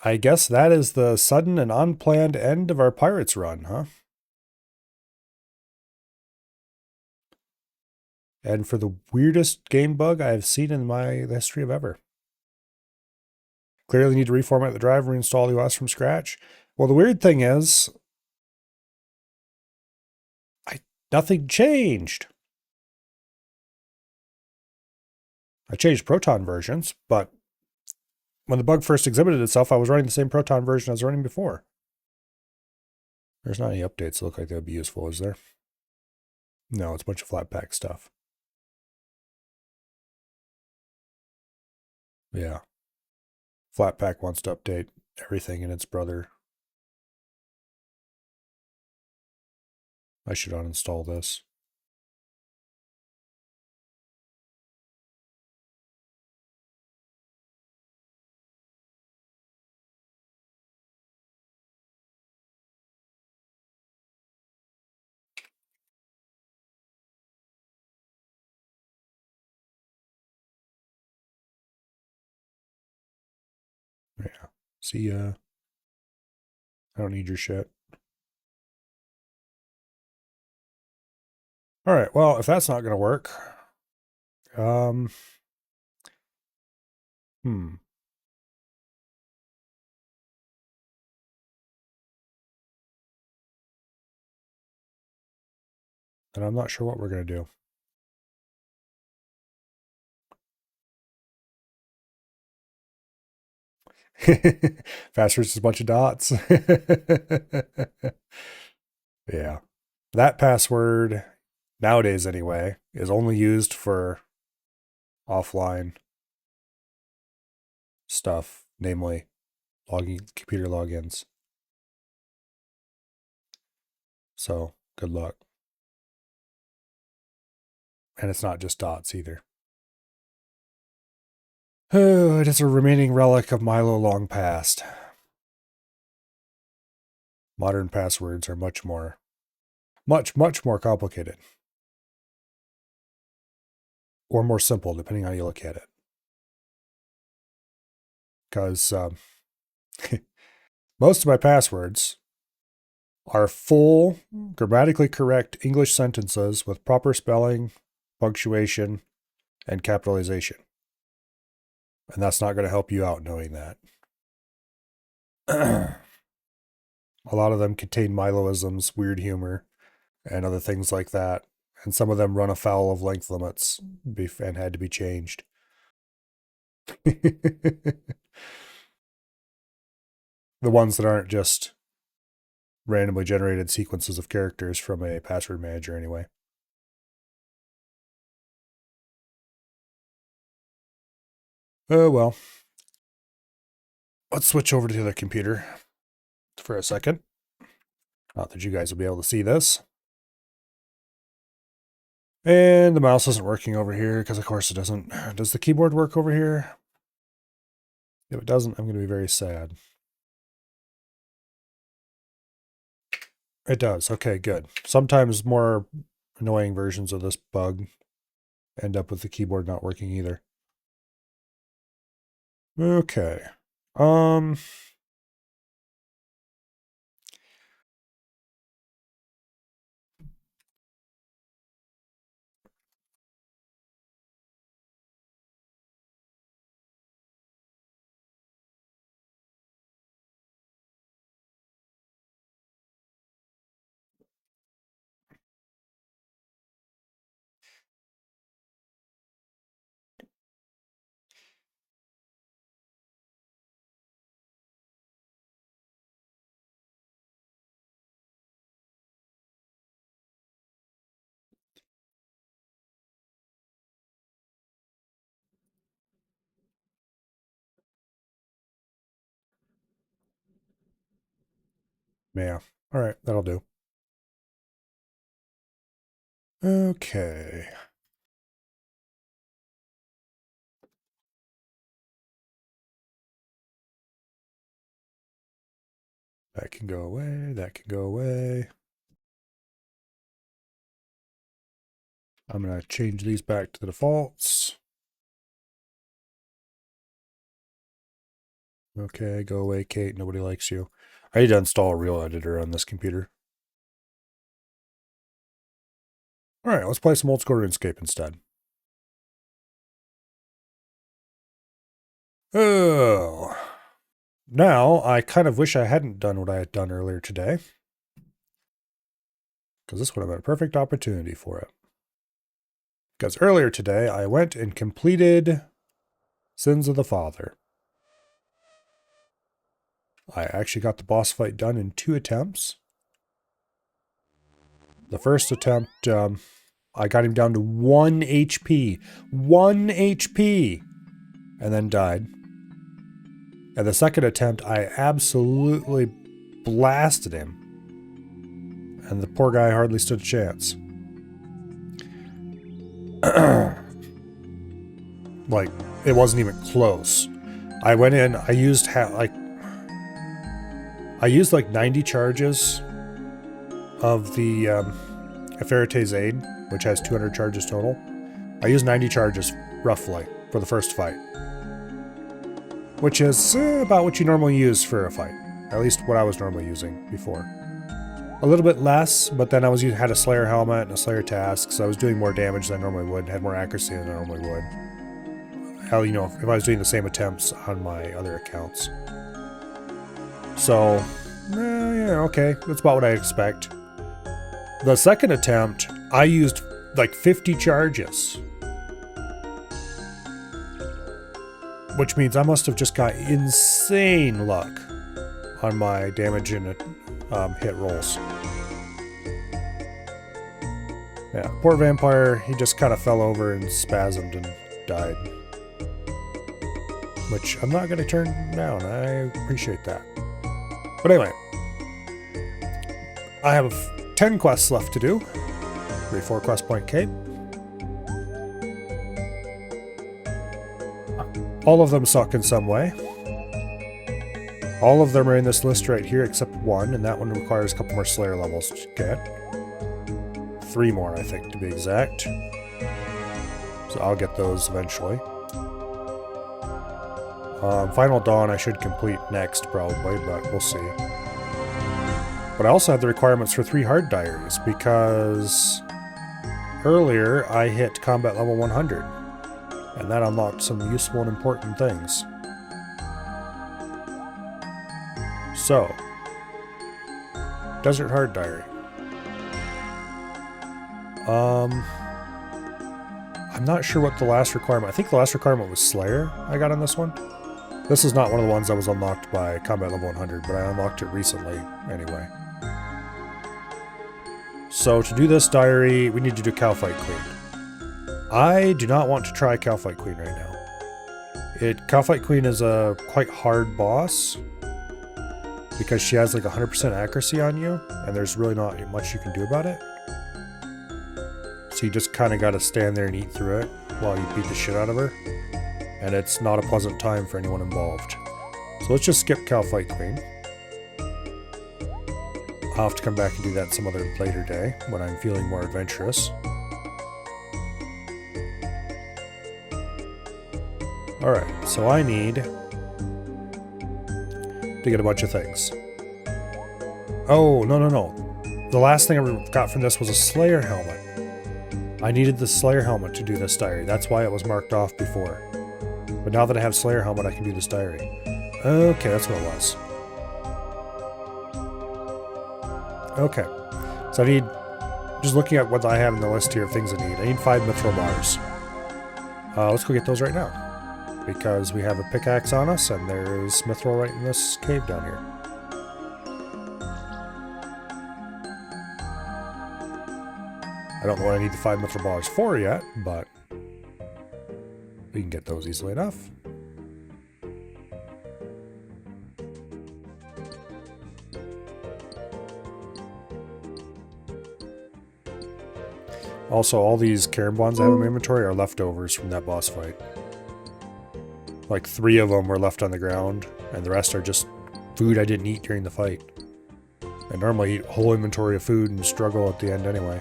I guess that is the sudden and unplanned end of our Pirates run, huh? And for the weirdest game bug I have seen in my history of ever. Clearly need to reformat the drive and reinstall the OS from scratch. Well, the weird thing is, nothing changed. I changed Proton versions, but when the bug first exhibited itself, I was running the same Proton version I was running before. There's not any updates that look like they would be useful, is there? No, it's a bunch of Flatpak stuff. Yeah. Flatpak wants to update everything and its brother. I should uninstall this. Yeah. See ya. I don't need your shit. All right. Well, if that's not going to work, hmm. And I'm not sure what we're going to do. Password's just a bunch of dots. Yeah. That password, nowadays anyway, is only used for offline stuff, namely computer logins. So, good luck. And it's not just dots either. Oh, it is a remaining relic of Milo long past. Modern passwords are much more complicated. Or more simple, depending on how you look at it. Because most of my passwords are full, grammatically correct English sentences with proper spelling, punctuation, and capitalization. And that's not going to help you out knowing that. A lot of them contain Miloisms, weird humor, and other things like that. And some of them run afoul of length limits and had to be changed. The ones that aren't just randomly generated sequences of characters from a password manager anyway. Oh, well. Let's switch over to the other computer for a second. Not that you guys will be able to see this. And the mouse isn't working over here because, of course, it doesn't. Does the keyboard work over here? If it doesn't, I'm going to be very sad. It does. Okay, good. Sometimes more annoying versions of this bug end up with the keyboard not working either. Okay. Yeah. All right, that'll do. Okay. That can go away. That can go away. I'm going to change these back to the defaults. Okay, go away, Kate. Nobody likes you. I need to install a real editor on this computer. All right, let's play some old school RuneScape instead. Oh. Now, I kind of wish I hadn't done what I had done earlier today, because this would have been a perfect opportunity for it. Because earlier today, I went and completed Sins of the Father. I actually got the boss fight done in 2 attempts. The first attempt, I got him down to 1 HP. 1 HP! And then died. And the second attempt, I absolutely blasted him. And the poor guy hardly stood a chance. Like, it wasn't even close. I went in, I used like 90 charges of the Ferrete's Aid, which has 200 charges total. I used 90 charges, roughly, for the first fight. Which is about what you normally use for a fight. At least what I was normally using before. A little bit less, but then had a Slayer helmet and a Slayer task, so I was doing more damage than I normally would, had more accuracy than I normally would. Hell, you know, if I was doing the same attempts on my other accounts. So, yeah, okay, that's about what I expect. The second attempt, I used like 50 charges. Which means I must have just got insane luck on my damage and hit rolls. Yeah, poor vampire, he just kind of fell over and spasmed and died. Which I'm not going to turn down, I appreciate that. But anyway, I have 10 quests left to do. 34 quest point cape. All of them suck in some way. All of them are in this list right here except one, and that one requires a couple more Slayer levels to get. 3 more, I think, to be exact. So I'll get those eventually. Final Dawn I should complete next, probably, but we'll see. But I also have the requirements for 3 hard diaries, because earlier I hit combat level 100. And that unlocked some useful and important things. So, Desert Hard Diary. I'm not sure what the last requirement... I think the last requirement was Slayer I got on this one. This is not one of the ones that was unlocked by combat level 100, but I unlocked it recently anyway. So to do this diary, we need to do Calfight Queen. I do not want to try Calfight Queen right now. Calfight Queen is a quite hard boss because she has like 100% accuracy on you, and there's really not much you can do about it. So you just kind of got to stand there and eat through it while you beat the shit out of her, and it's not a pleasant time for anyone involved. So let's just skip Calfight Queen. I'll have to come back and do that some other later day when I'm feeling more adventurous. Alright, so I need to get a bunch of things. Oh, no. The last thing I got from this was a Slayer helmet. I needed the Slayer helmet to do this diary. That's why it was marked off before. But now that I have Slayer helmet, I can do this diary. Okay, that's what it was. Okay. So I need... Just looking at what I have in the list here of things I need 5 mithril bars. Let's go get those right now. Because we have a pickaxe on us, and there's mithril right in this cave down here. I don't know what I need the 5 mithril bars for yet, but we can get those easily enough. Also, all these carom bonds I have in my inventory are leftovers from that boss fight. Like 3 of them were left on the ground, and the rest are just food I didn't eat during the fight. I normally eat a whole inventory of food and struggle at the end anyway.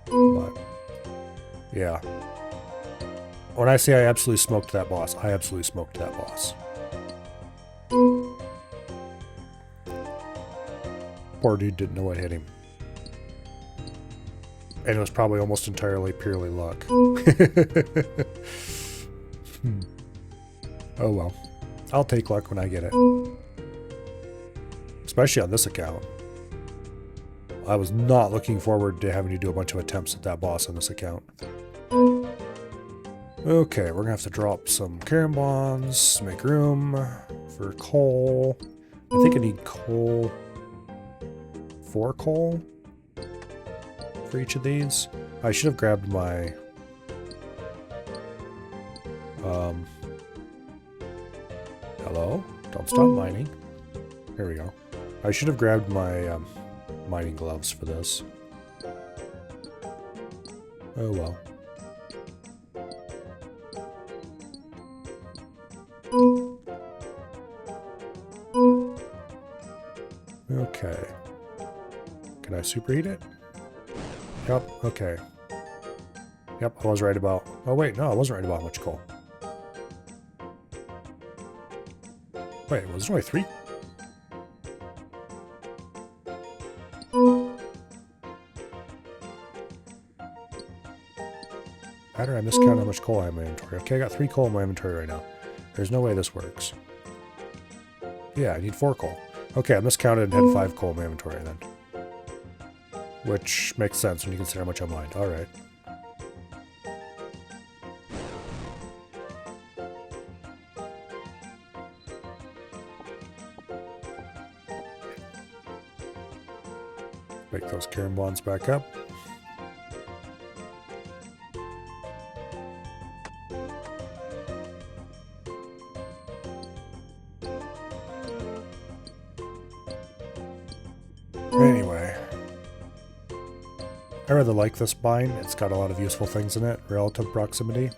But, yeah. When I say I absolutely smoked that boss, I absolutely smoked that boss. Poor dude didn't know what hit him. And it was probably almost entirely purely luck. Oh well. I'll take luck when I get it. Especially on this account. I was not looking forward to having to do a bunch of attempts at that boss on this account. Okay, we're gonna have to drop some Karen bonds, make room for coal. I think I need coal. 4 coal for each of these. I should have grabbed my hello? Don't stop mining. Here we go. I should have grabbed my mining gloves for this. Oh well. Okay. Can I superheat it? Yep, okay. Yep, I was right about... Oh wait, no, I wasn't right about how much coal. Wait, was there only 3? How did I miscount how much coal I have in my inventory? Okay, I got 3 coal in my inventory right now. There's no way this works. Yeah, I need 4 coal. Okay, I miscounted and had 5 coal in my inventory then. Which makes sense when you consider how much I mined. Alright. Make those Karen bonds back up. Anyway. I really like this bind. It's got a lot of useful things in it. Relative proximity.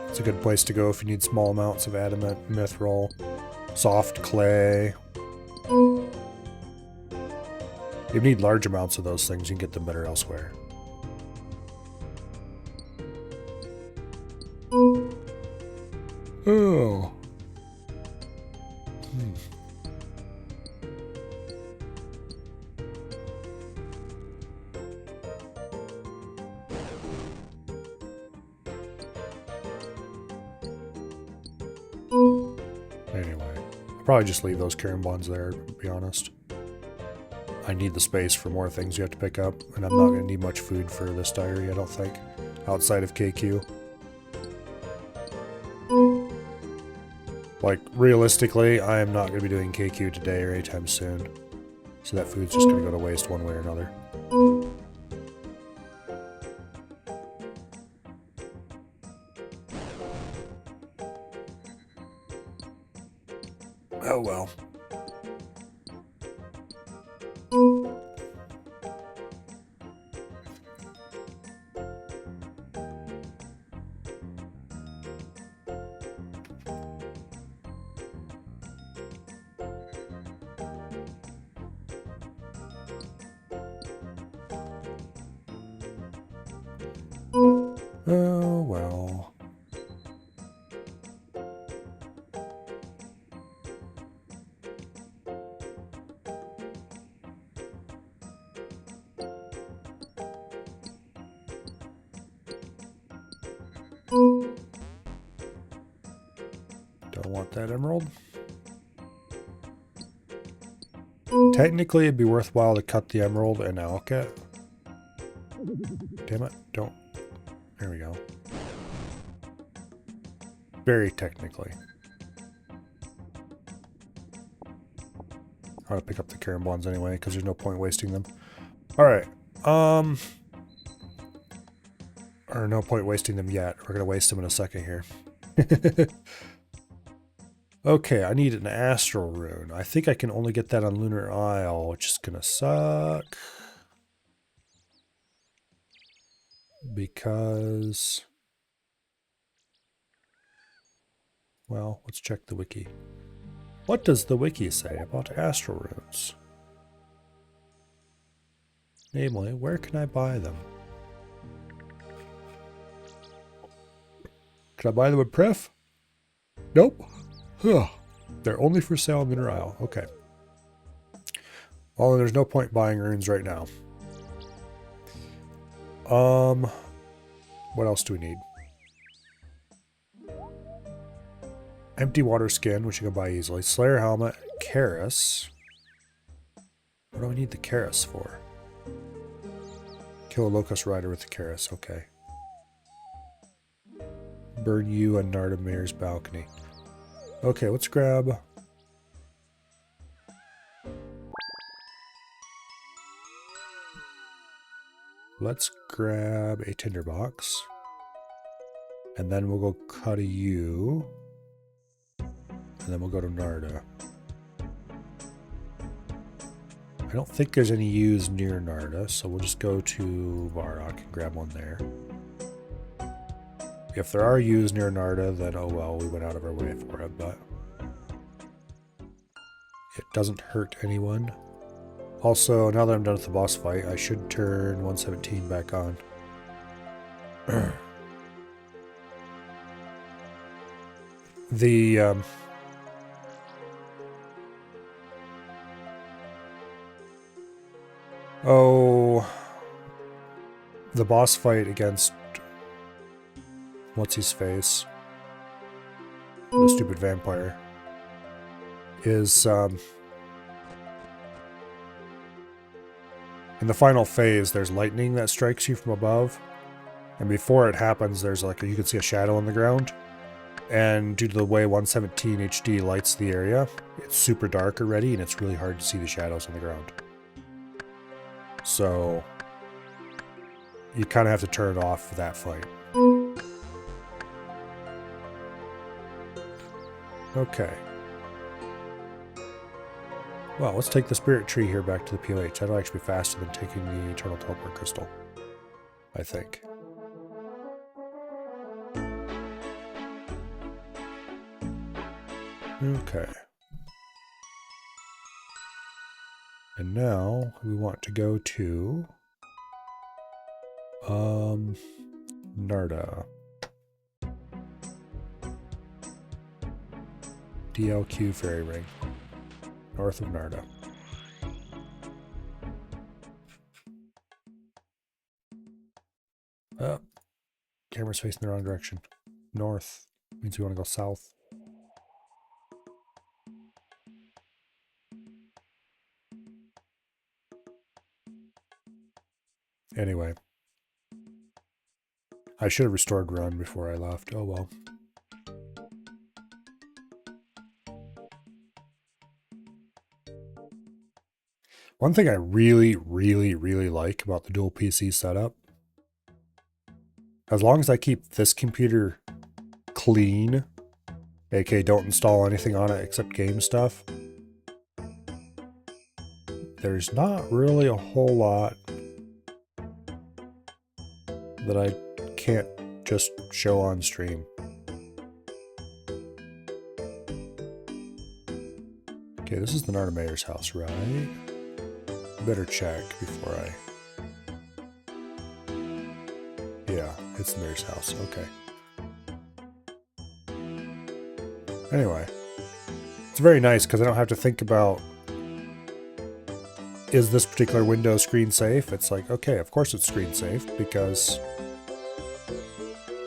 It's a good place to go if you need small amounts of adamant, mithril, soft clay. If you need large amounts of those things, you can get them better elsewhere. Oh. Anyway, I'll probably just leave those Karen bonds there, to be honest. I need the space for more things you have to pick up, and I'm not going to need much food for this diary, I don't think, outside of KQ. Like, realistically, I am not going to be doing KQ today or anytime soon. So that food's just going to go to waste one way or another. Oh well. Oh well. Don't want that emerald. Technically, it'd be worthwhile to cut the emerald and alch it. Damn it, don't. There we go. Very technically. I ought to pick up the Karen bonds anyway, because there's no point wasting them. Alright, or no point wasting them yet. We're gonna waste them in a second here. Okay, I need an astral rune. I think I can only get that on Lunar Isle, which is gonna suck. Because... well, let's check the wiki. What does the wiki say about astral runes? Namely, where can I buy them? Can I buy them with Pref? Nope. Huh. They're only for sale in Lunar Isle. Okay. Well, there's no point buying runes right now. What else do we need? Empty water skin, which you can buy easily. Slayer helmet, Karis. What do I need the Karis for? Kill a Locust Rider with the Karis, okay. Burn you on Narda Mayor's balcony. Okay, let's grab... Let's grab a tinderbox. And then we'll go cut a U. And then we'll go to Narda. I don't think there's any U's near Narda, so we'll just go to Varrock and grab one there. If there are U's near Narda, then oh well, we went out of our way for it, but it doesn't hurt anyone. Also, now that I'm done with the boss fight, I should turn 117 back on. The the boss fight against what's his face, the stupid vampire, is in the final phase. There's lightning that strikes you from above, and before it happens, there's like you can see a shadow on the ground. And due to the way 117 HD lights the area, it's super dark already, and it's really hard to see the shadows on the ground. So you kind of have to turn it off for that fight. Okay. Well, let's take the spirit tree here back to the POH. That'll actually be faster than taking the Eternal Teleport Crystal, I think. Okay. And now we want to go to Narda. DLQ Fairy Ring. North of Narda. Oh, camera's facing the wrong direction. North means we want to go south. Anyway. I should have restored run before I left. Oh well. One thing I really like about the dual PC setup, as long as I keep this computer clean, aka don't install anything on it except game stuff, there's not really a whole lot that I can't just show on stream. Okay, this is the Narda Mayor's house, right? Better check before I... Yeah, it's the Mayor's house. Okay. Anyway, it's very nice because I don't have to think about, is this particular window screen safe? It's like, okay, of course it's screen safe because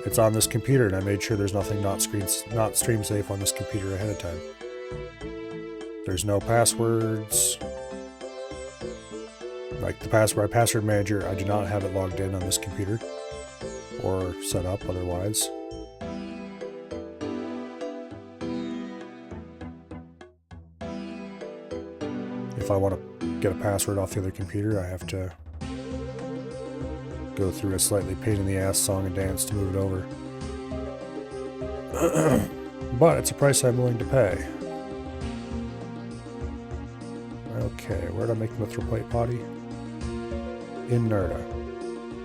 it's on this computer and I made sure there's nothing not stream safe on this computer ahead of time. There's no passwords. Like the password manager, I do not have it logged in on this computer or set up otherwise. If I want to get a password off the other computer, I have to go through a slightly pain in the ass song and dance to move it over. But it's a price I'm willing to pay. Okay, where did I make the mithril plate potty? In Narda.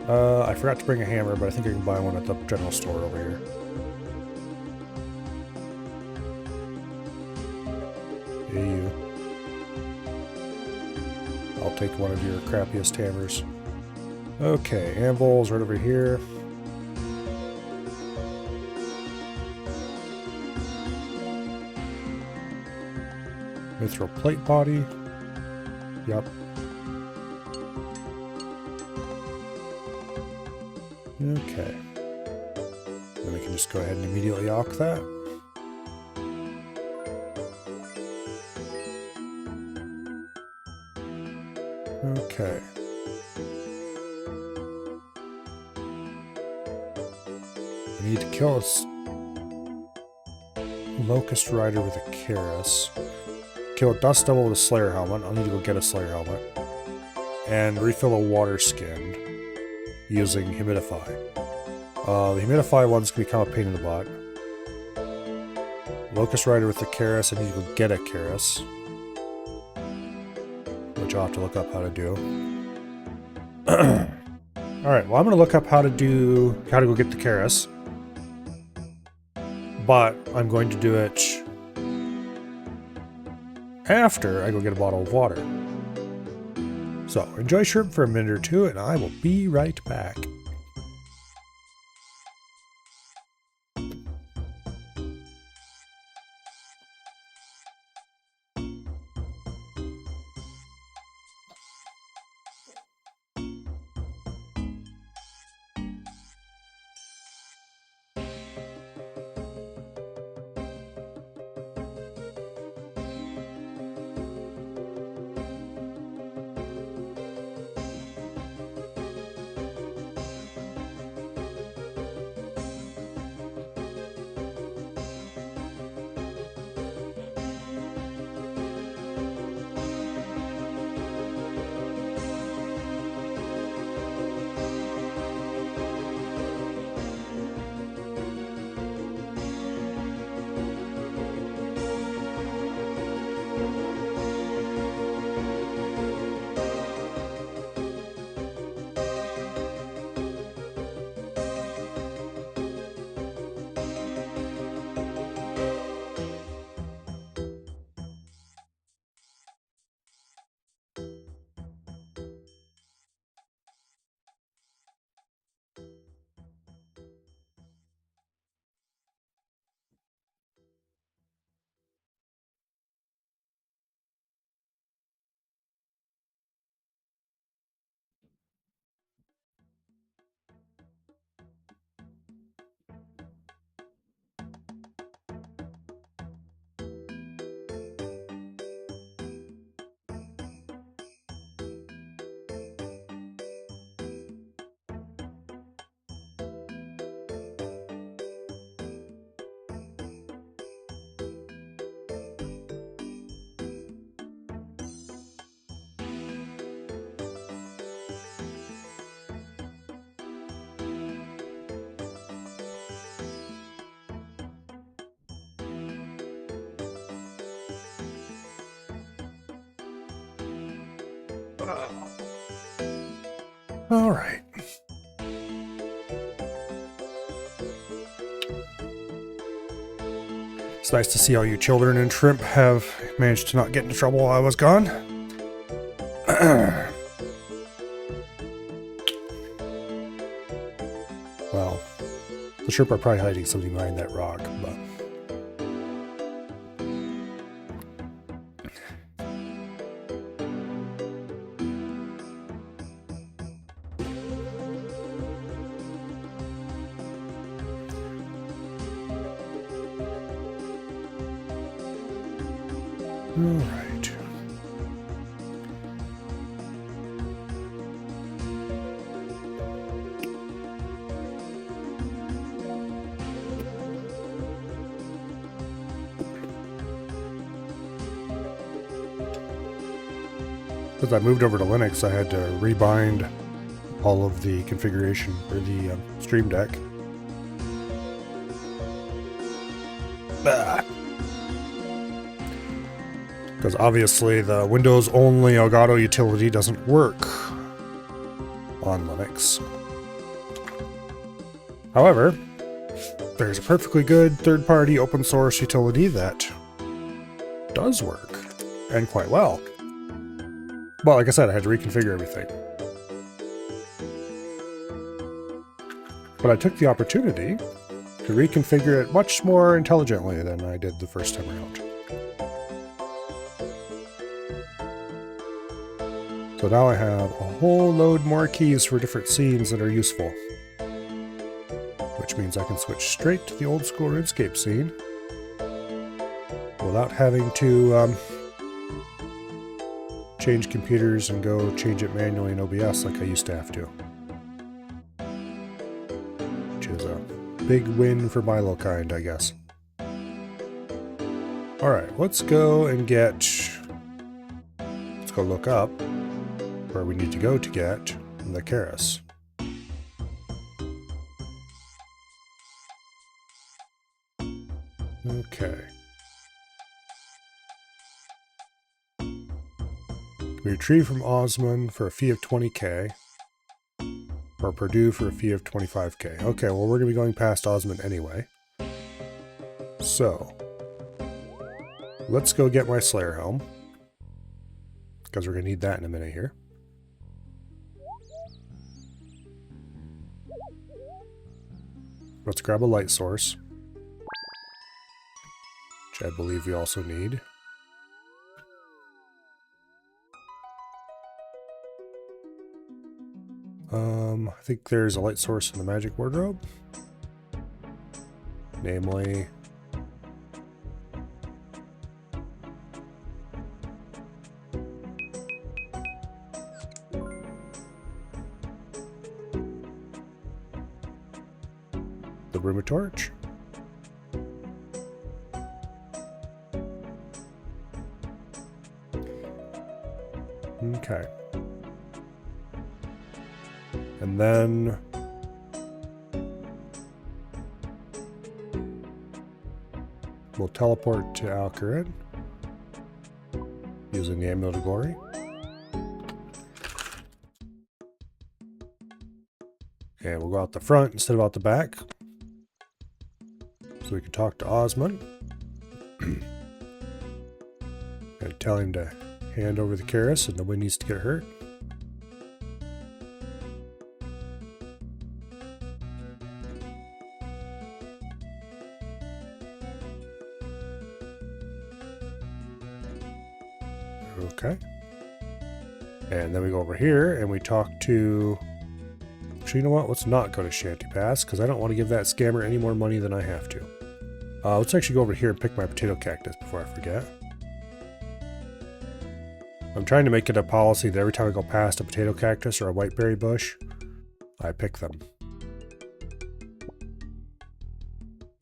I forgot to bring a hammer, but I think I can buy one at the general store over here. Hey, you. I'll take one of your crappiest hammers. Okay, anvil's right over here. Mithril plate body. Yep. Okay. Then we can just go ahead and immediately awk that. Okay. need to kill a Locust Rider with a Karis. Kill a Dust Devil with a Slayer helmet. I'll need to go get a Slayer helmet. And refill a water skin using Humidify. The Humidify ones can become a pain in the butt. Locust Rider with the Karis. I need to go get a Karis. Which I'll have to look up how to do. Alright, well I'm going to look up how to go get the Karis. But I'm going to do it after I go get a bottle of water. So, enjoy shrimp for a minute or two, and I will be right back. All right. It's nice to see all you children and shrimp have managed to not get into trouble while I was gone. Well, the shrimp are probably hiding something behind that rock, but... Alright. As I moved over to Linux, I had to rebind all of the configuration for the Stream Deck. Because obviously the Windows-only Elgato utility doesn't work on Linux. However, there's a perfectly good third-party open-source utility that does work, and quite well. But like I said, I had to reconfigure everything. But I took the opportunity to reconfigure it much more intelligently than I did the first time around. So now I have a whole load more keys for different scenes that are useful. Which means I can switch straight to the old school RuneScape scene without having to change computers and go change it manually in OBS like I used to have to. Which is big win for my little kind, I guess. Alright, let's go and get... Let's go look up where we need to go to get the Karis. Okay. We retrieve from Osman for a fee of 20k. Or Purdue for a fee of 25k. Okay, well we're going to be going past Osman anyway. So, let's go get my Slayer Helm. Because we're going to need that in a minute here. Let's grab a light source. Which I believe we also need. I think there's a light source in the magic wardrobe. Namely... the Ruma Torch. Okay. And then... we'll teleport to Al-Qarid using the Amulet of Glory. And we'll go out the front instead of out the back. So we can talk to Osman. And tell him to hand over the Karis and nobody needs to get hurt. Okay. And then we go over here and we talk to... Actually, you know what? Let's not go to Shanty Pass because I don't want to give that scammer any more money than I have to. Let's actually go over here and pick my potato cactus before I forget. I'm trying to make it a policy that every time I go past a potato cactus or a whiteberry bush, I pick them.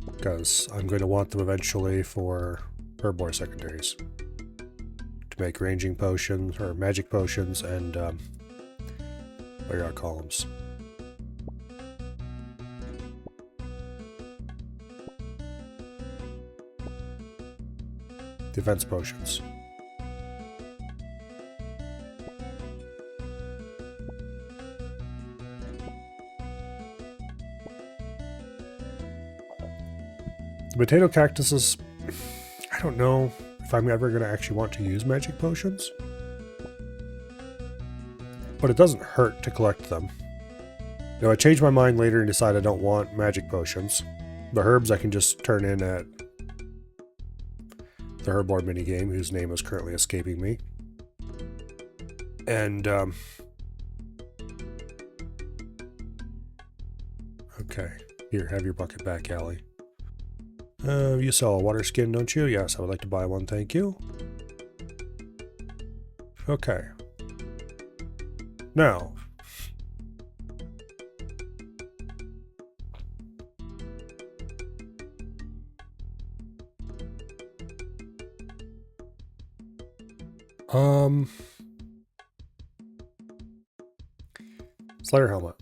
Because I'm going to want them eventually for herbivore secondaries. To make ranging potions, or magic potions, and columns. Defense potions. The potato cactuses, I don't know if I'm ever going to actually want to use magic potions. But it doesn't hurt to collect them. Now I changed my mind later and decided I don't want magic potions. The herbs I can just turn in at the herbivore minigame, whose name is currently escaping me. And, okay. Here, have your bucket back, Allie. You sell a water skin, don't you? Yes, I would like to buy one, thank you. Okay. Now. Slayer helmet.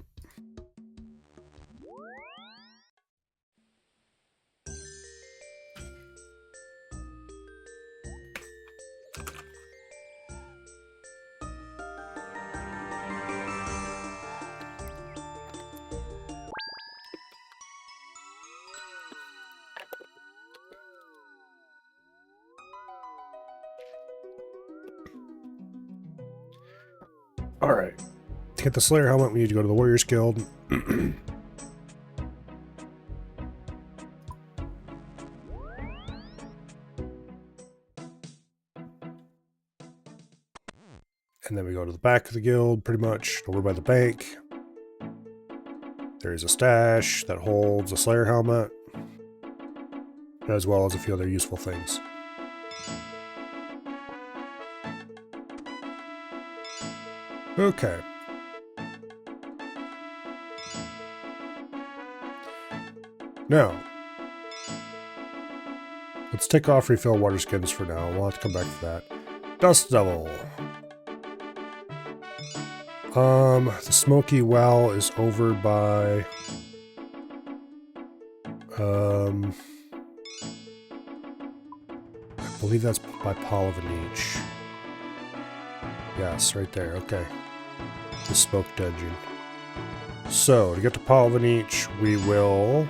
Alright. To get the Slayer helmet, we need to go to the Warriors Guild. And then we go to the back of the guild, pretty much, over by the bank. There is a stash that holds a Slayer helmet, as well as a few other useful things. Okay. Now, let's take off refill water skins for now. We'll have to come back to that. Dust Devil. The Smoky Well is over by... I believe that's by Palavaniche. Yes, right there. Okay. The Smoke Dungeon. So, to get to Palavaniche, we will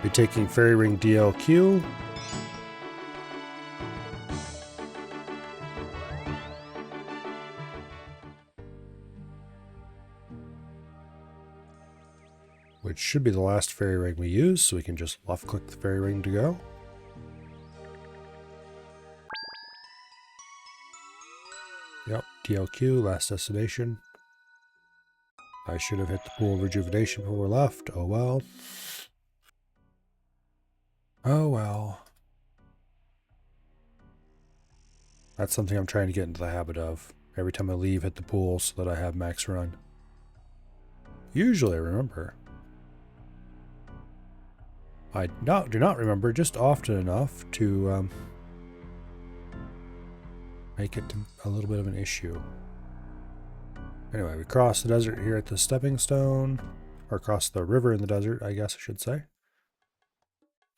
be taking Fairy Ring DLQ. Which should be the last fairy ring we use, so we can just left click the fairy ring to go. Yep, DLQ, last destination. I should have hit the pool of rejuvenation before we left. Oh well. Oh well. That's something I'm trying to get into the habit of. Every time I leave, hit the pool so that I have max run. Usually I remember. I do not remember just often enough to make it a little bit of an issue. Anyway, we cross the desert here at the stepping stone, or cross the river in the desert, I guess I should say.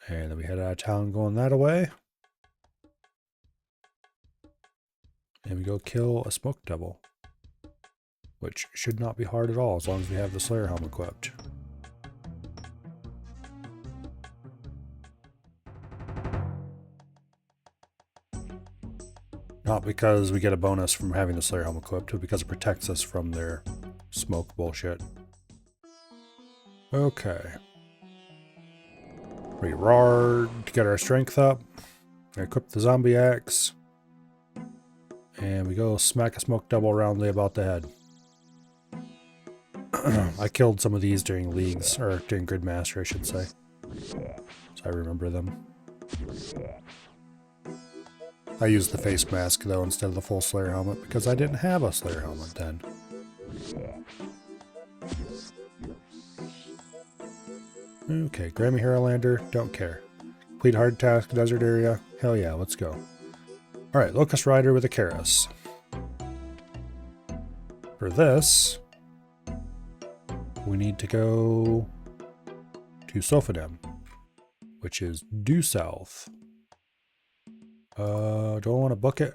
And then we head out of town going that way. And we go kill a smoke devil, which should not be hard at all as long as we have the Slayer helm equipped. Not because we get a bonus from having the Slayer helm equipped, but because it protects us from their smoke bullshit. Okay. We roar to get our strength up. I equip the zombie axe. And we go smack a smoke devil roundly about the head. I killed some of these during leagues, or during Gridmaster, I should say. So I remember them. I used the face mask though instead of the full Slayer helmet because I didn't have a Slayer helmet then. Okay, Grammy Herolander, don't care. Complete hard task, desert area, hell yeah, let's go. Alright, Locust Rider with a Karis. For this, we need to go to Sophodem, which is due south. Do I want to book it?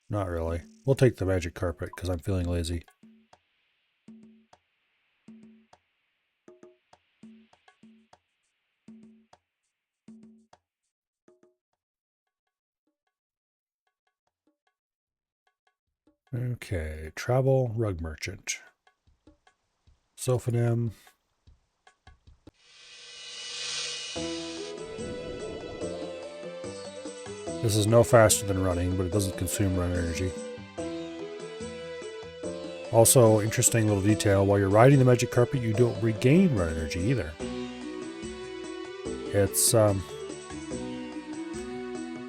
Not really. We'll take the magic carpet because I'm feeling lazy. Okay, travel rug merchant. Sophodem. This is no faster than running, but it doesn't consume run energy. Also, interesting little detail, while you're riding the magic carpet, you don't regain run energy either. It's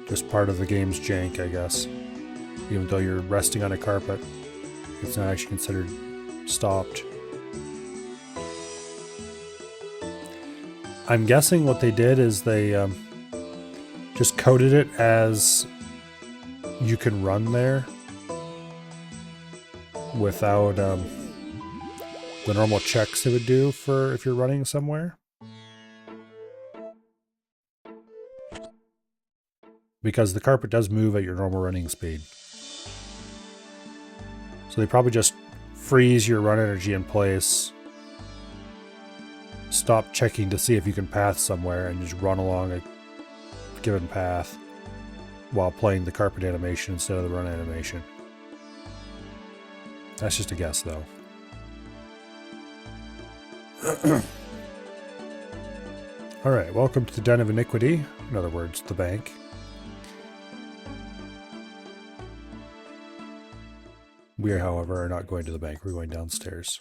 just part of the game's jank, I guess. Even though you're resting on a carpet, it's not actually considered stopped. I'm guessing what they did is they just coded it as you can run there without the normal checks it would do for if you're running somewhere. Because the carpet does move at your normal running speed. So they probably just freeze your run energy in place, stop checking to see if you can path somewhere, and just run along a given path while playing the carpet animation instead of the run animation. That's just a guess, though. Alright, welcome to the Den of Iniquity. In other words, the bank. We, however, are not going to the bank. We're going downstairs.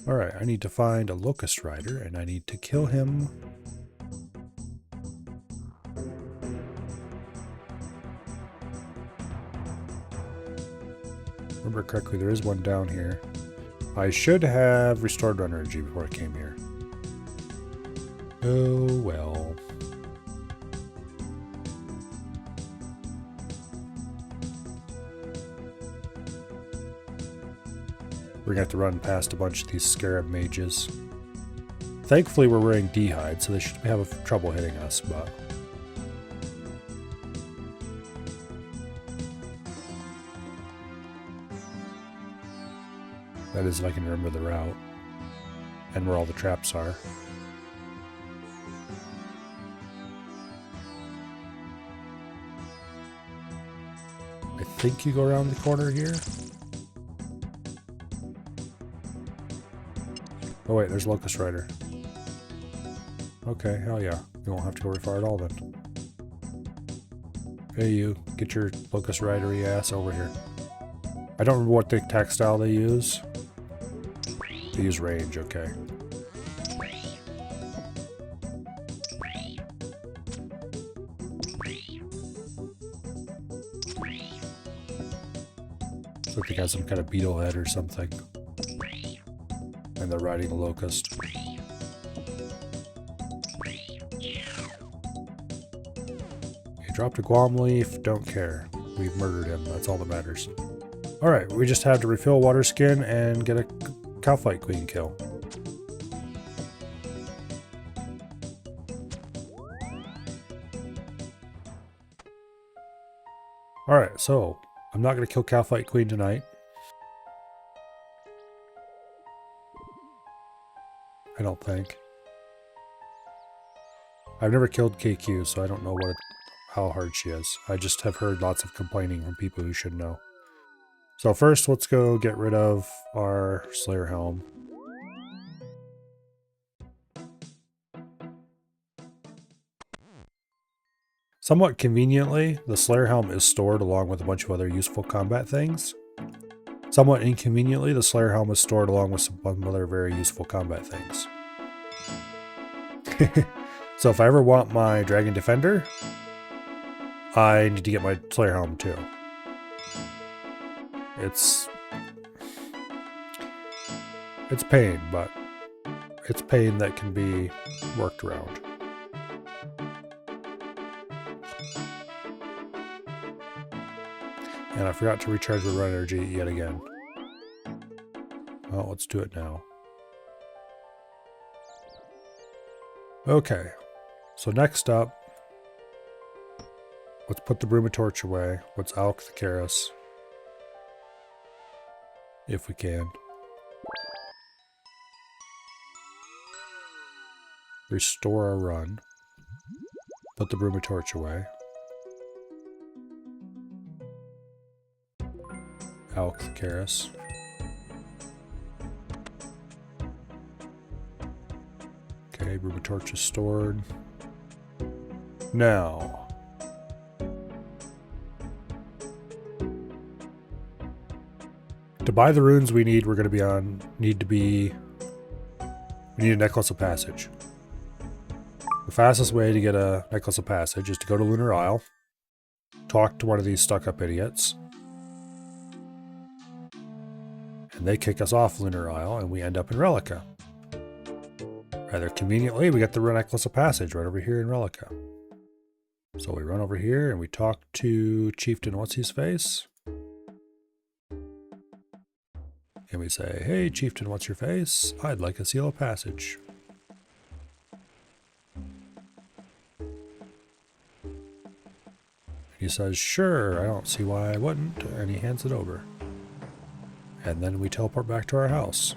Alright, I need to find a Locust Rider, and I need to kill him. Remember correctly, there is one down here. I should have restored run energy before I came here. Oh well. We're gonna have to run past a bunch of these scarab mages. Thankfully we're wearing D-hide, so they should have trouble hitting us, but... That is if I can remember the route. And where all the traps are. I think you go around the corner here. Oh wait, there's Locust Rider. Okay, hell yeah. You won't have to go very far at all then. Hey you, get your Locust Rider-y ass over here. I don't remember what the attack style they use. They use range, okay. Looks like they got some kind of beetle head or something. And they're riding a locust. You dropped a Guam leaf, don't care. We've murdered him, that's all that matters. Alright, we just have to refill water skin and get a Cowfight Queen kill. Alright, so I'm not going to kill Cowfight Queen tonight. I don't think. I've never killed KQ, so I don't know how hard she is. I just have heard lots of complaining from people who should know. So first, let's go get rid of our Slayer Helm. Somewhat conveniently, the Slayer Helm is stored along with a bunch of other useful combat things. Somewhat inconveniently, the Slayer Helm is stored along with some other very useful combat things. So if I ever want my Dragon Defender, I need to get my Slayer Helm too. It's pain, but it's pain that can be worked around. And I forgot to recharge my run energy yet again. Well, let's do it now. Okay, so next up, let's put the Broom of Torch away. Let's Alk the Karis. If we can. Restore our run. Put the Broom of Torch away. Alk the Karis. Okay, Broom of Torch is stored. Now. To buy the runes we need, we're going to be on, we need a Necklace of Passage. The fastest way to get a Necklace of Passage is to go to Lunar Isle, talk to one of these stuck-up idiots, and they kick us off Lunar Isle, and we end up in Relica. Rather conveniently, we get the Necklace of Passage right over here in Relica. So we run over here, and we talk to Chieftain What's-His-Face. And we say, hey, Chieftain, what's your face? I'd like a Seal of Passage. He says, sure, I don't see why I wouldn't, and he hands it over. And then we teleport back to our house.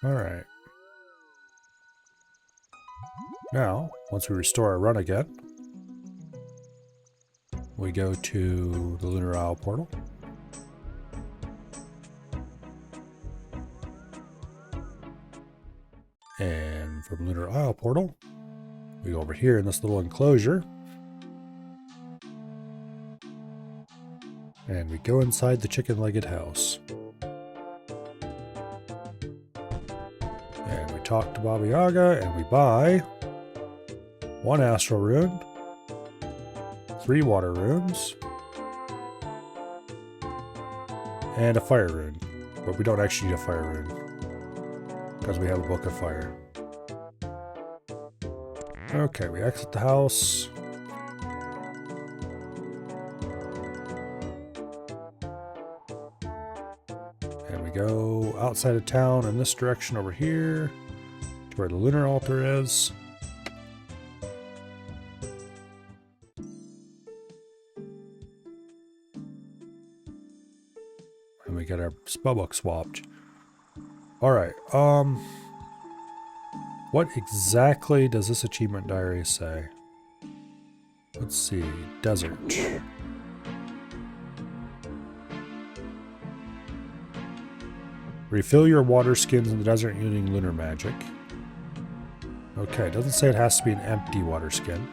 Alright. Now, once we restore our run again, we go to the Lunar Isle portal. And from Lunar Isle portal, we go over here in this little enclosure. And we go inside the chicken-legged house. talk to Baba Yaga and we buy 1 astral rune, 3 water runes, and a fire rune. But we don't actually need a fire rune because we have a book of fire. Okay, we exit the house. And we go outside of town in this direction over here to where the lunar altar is. And we get our spellbook swapped. Alright, what exactly does this achievement diary say? Let's see, desert. Refill your water skins in the desert using lunar magic. Okay, it doesn't say it has to be an empty water skin.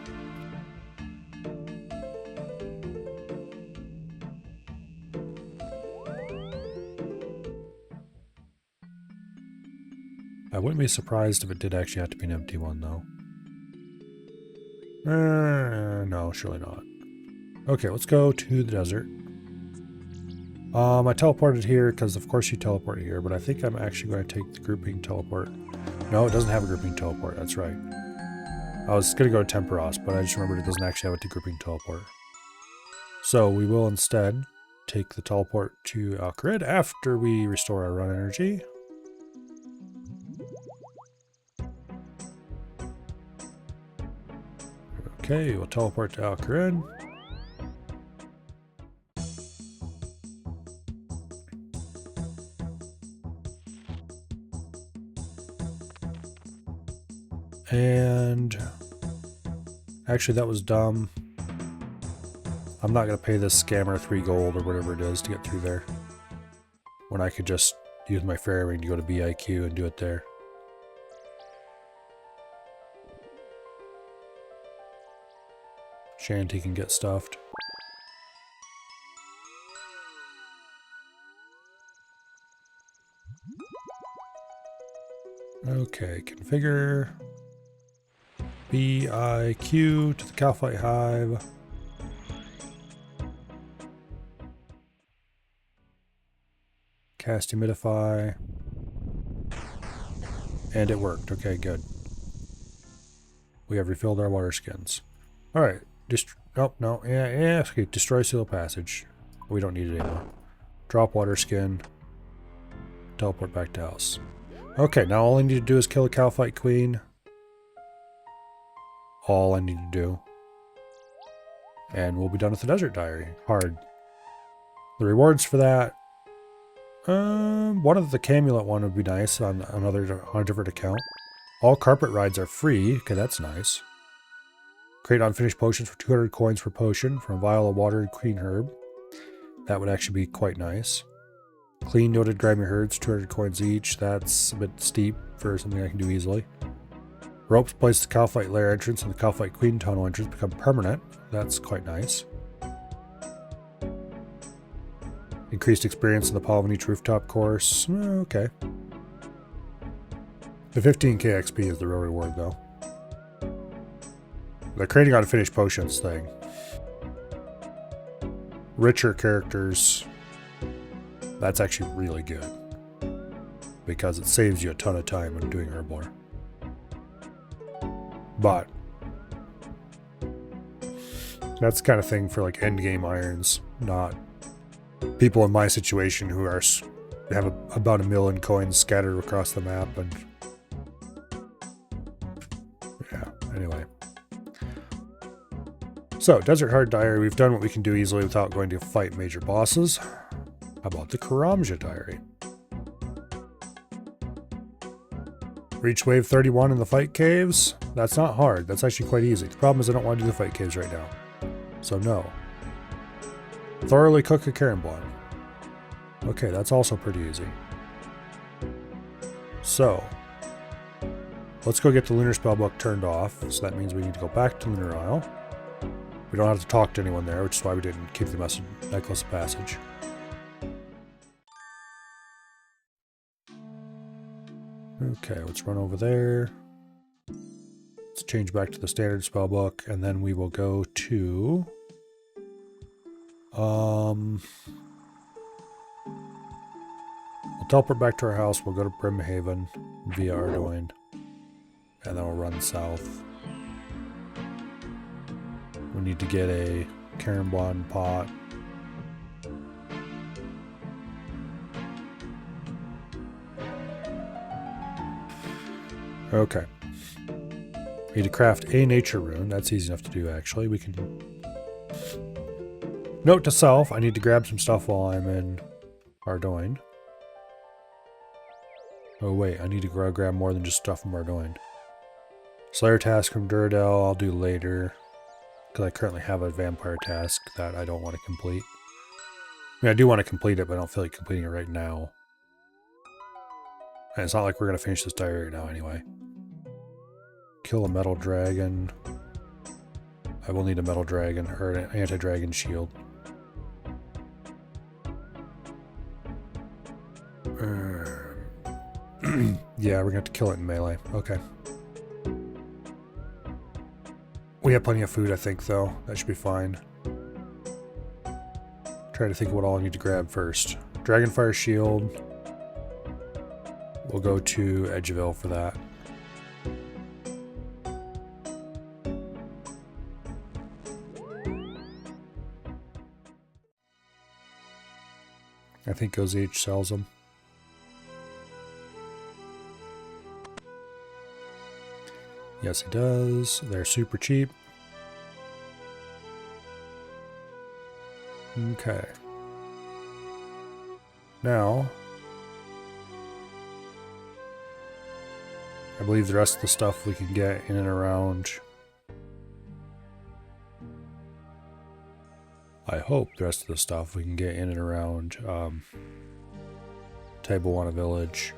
I wouldn't be surprised if it did actually have to be an empty one, though. No, surely not. Okay, let's go to the desert. I teleported here because, of course, you teleport here, but I think I'm actually going to take the grouping teleport. No, it doesn't have a grouping teleport. That's right. I was going to go to Temperos, but I just remembered it doesn't actually have a grouping teleport. So we will instead take the teleport to Alcarid after we restore our run energy. Okay, we'll teleport to Alcarid. And actually that was dumb. I'm not going to pay this scammer 3 gold or whatever it is to get through there, when I could just use my fairy ring to go to BIQ and do it there. Shanty can get stuffed. Okay, configure BIQ to the Calphite Hive. Cast Humidify. And it worked. Okay, good. We have refilled our water skins. Alright. Oh, no. Yeah. Okay, destroy Seal Passage. We don't need it anymore. Drop water skin. Teleport back to house. Okay, now all I need to do is kill a Calphite Queen. All I need to do. And we'll be done with the Desert Diary. Hard. The rewards for that. One of the Camulet one would be nice on a different account. All carpet rides are free. Okay, that's nice. Create unfinished potions for 200 coins per potion from a vial of watered queen herb. That would actually be quite nice. Clean noted grimy herds, 200 coins each. That's a bit steep for something I can do easily. Ropes place the Calphite Lair entrance and the Calphite Queen tunnel entrance become permanent. That's quite nice. Increased experience in the Polynesian rooftop course. Okay. The 15k XP is the real reward, though. The creating unfinished potions thing. Richer characters. That's actually really good. Because it saves you a ton of time when doing Herblore. But that's the kind of thing for like endgame irons, not people in my situation who have about 1 million coins scattered across the map. And yeah, anyway. So, Desert Hard Diary, we've done what we can do easily without going to fight major bosses. How about the Karamja Diary? Reach wave 31 in the fight caves. That's not hard. That's actually quite easy. The problem is I don't want to do the fight caves right now. So no. Thoroughly cook a Caramblon. Okay, that's also pretty easy. So, let's go get the Lunar Spellbook turned off. So that means we need to go back to Lunar Isle. We don't have to talk to anyone there, which is why we didn't keep the Necklace of Passage. Okay, let's run over there. Let's change back to the standard spell book, and then we will go to we'll teleport back to our house, we'll go to Brimhaven via Ardoin, and then we'll run south. We need to get a Caramblon pot. Okay. We need to craft a nature rune. That's easy enough to do, actually. We can... Note to self, I need to grab some stuff while I'm in Ardoin. Oh wait, I need to grab more than just stuff from Ardoin. Slayer task from Duradel, I'll do later. Because I currently have a vampire task that I don't want to complete. I mean, I do want to complete it, but I don't feel like completing it right now. And it's not like we're going to finish this diary right now anyway. Kill a metal dragon. I will need a metal dragon, or an anti-dragon shield. Yeah, we're going to have to kill it in melee. Okay. We have plenty of food, I think, though. That should be fine. Try to think of what all I need to grab first. Dragonfire shield. We'll go to Edgeville for that. I think Ozh sells them. Yes, he does. They're super cheap. Okay. Now, I believe the rest of the stuff we can get in and around. I hope the rest of the stuff we can get in and around Tabawana Village.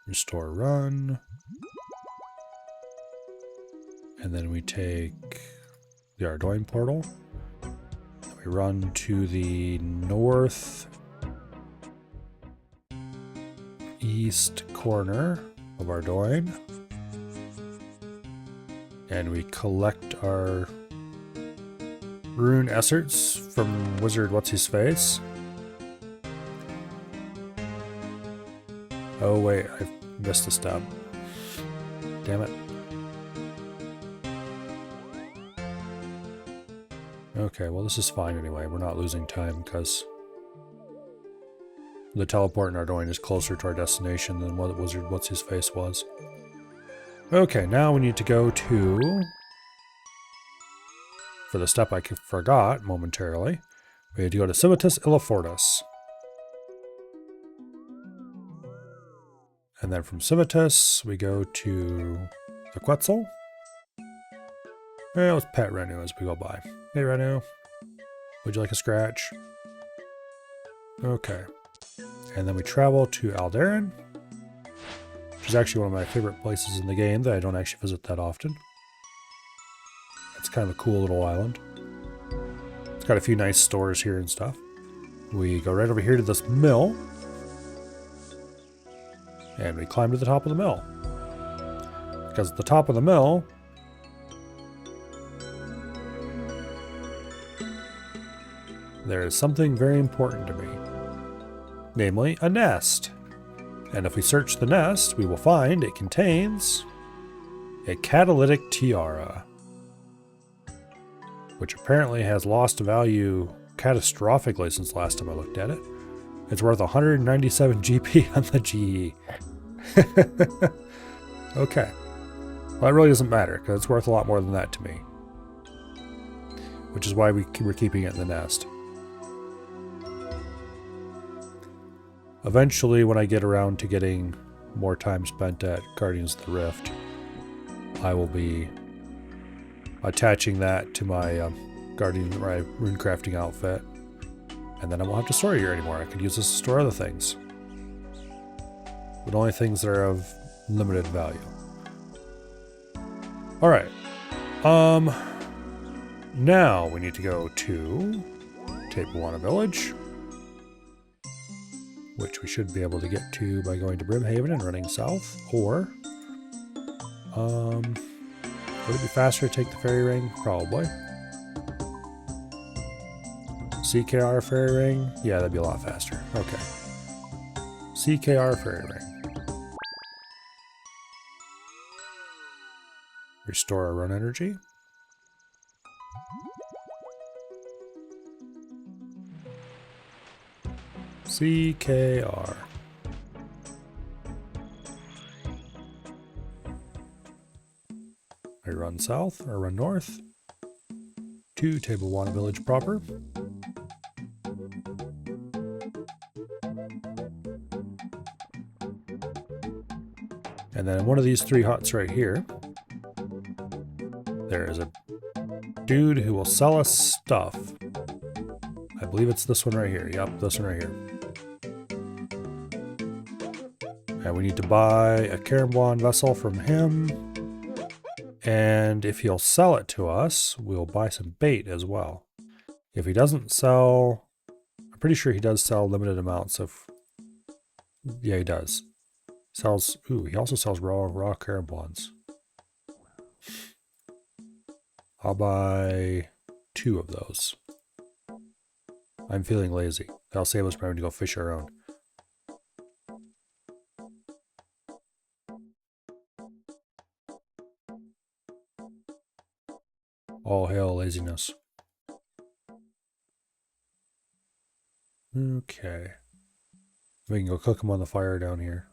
Restore run. And then we take the Ardoin portal. We run to the north east corner of Ardoin. And we collect our rune esserts from Wizard What's-His-Face. Oh wait, I missed a step. Damn it. Okay, well this is fine anyway. We're not losing time because the teleport in Ardoin is closer to our destination than what Wizard What's-His-Face was. Okay, now we need to go to... For the step I forgot momentarily, we need to go to Civitas Illifortis. And then from Civitas, we go to the Quetzal. Let's pet Renu as we go by. Hey Renu, would you like a scratch? Okay. And then we travel to Aldarin, which is actually one of my favorite places in the game that I don't actually visit that often. It's kind of a cool little island. It's got a few nice stores here and stuff. We go right over here to this mill. And we climb to the top of the mill. Because at the top of the mill, there is something very important to me. Namely, a nest. And if we search the nest, we will find it contains a catalytic tiara, which apparently has lost value catastrophically since last time I looked at it. It's worth 197 GP on the GE. Okay. Well, that really doesn't matter, because it's worth a lot more than that to me. Which is why we're keeping it in the nest. Eventually, when I get around to getting more time spent at Guardians of the Rift, I will be attaching that to my my rune crafting outfit. And then I won't have to store it here anymore. I can use this to store other things. But only things that are of limited value. Alright. Now we need to go to Tabawana Village. which we should be able to get to by going to Brimhaven and running south, or would it be faster to take the fairy ring? Probably. CKR fairy ring? Yeah, that'd be a lot faster. Okay. CKR fairy ring. Restore our run energy. CKR. I run south or run north to Tablewana Village proper. And then one of these 3 huts right here, there is a dude who will sell us stuff. I believe it's this one right here. Yep, this one right here. And we need to buy a Karambwan vessel from him. And if he'll sell it to us, we'll buy some bait as well. If he doesn't sell, I'm pretty sure he does sell limited amounts of, yeah, he does. Sells, ooh, he also sells raw Karambwans. I'll buy 2 of those. I'm feeling lazy. That'll save us from having to go fish our own. All hail laziness. Okay. We can go cook them on the fire down here.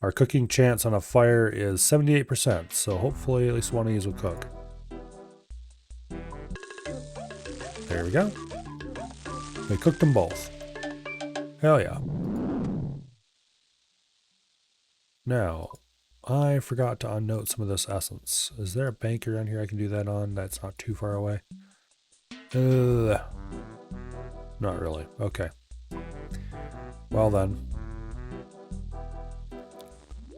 Our cooking chance on a fire is 78%, so hopefully at least one of these will cook. There we go. We cooked them both. Hell yeah. Now, I forgot to unnote some of this essence. Is there a bank around here I can do that on? That's not too far away. Not really. Okay. Well then.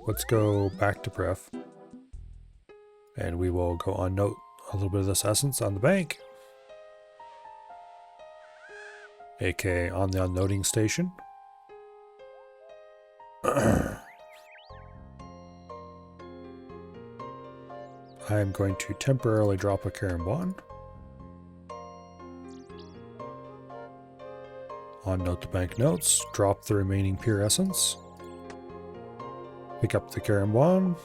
Let's go back to Pref. And we will go unnote a little bit of this essence on the bank. aka on the unloading station. I am going to temporarily drop a Karambwan. Unnote the banknotes, drop the remaining pure essence, pick up the Karambwan,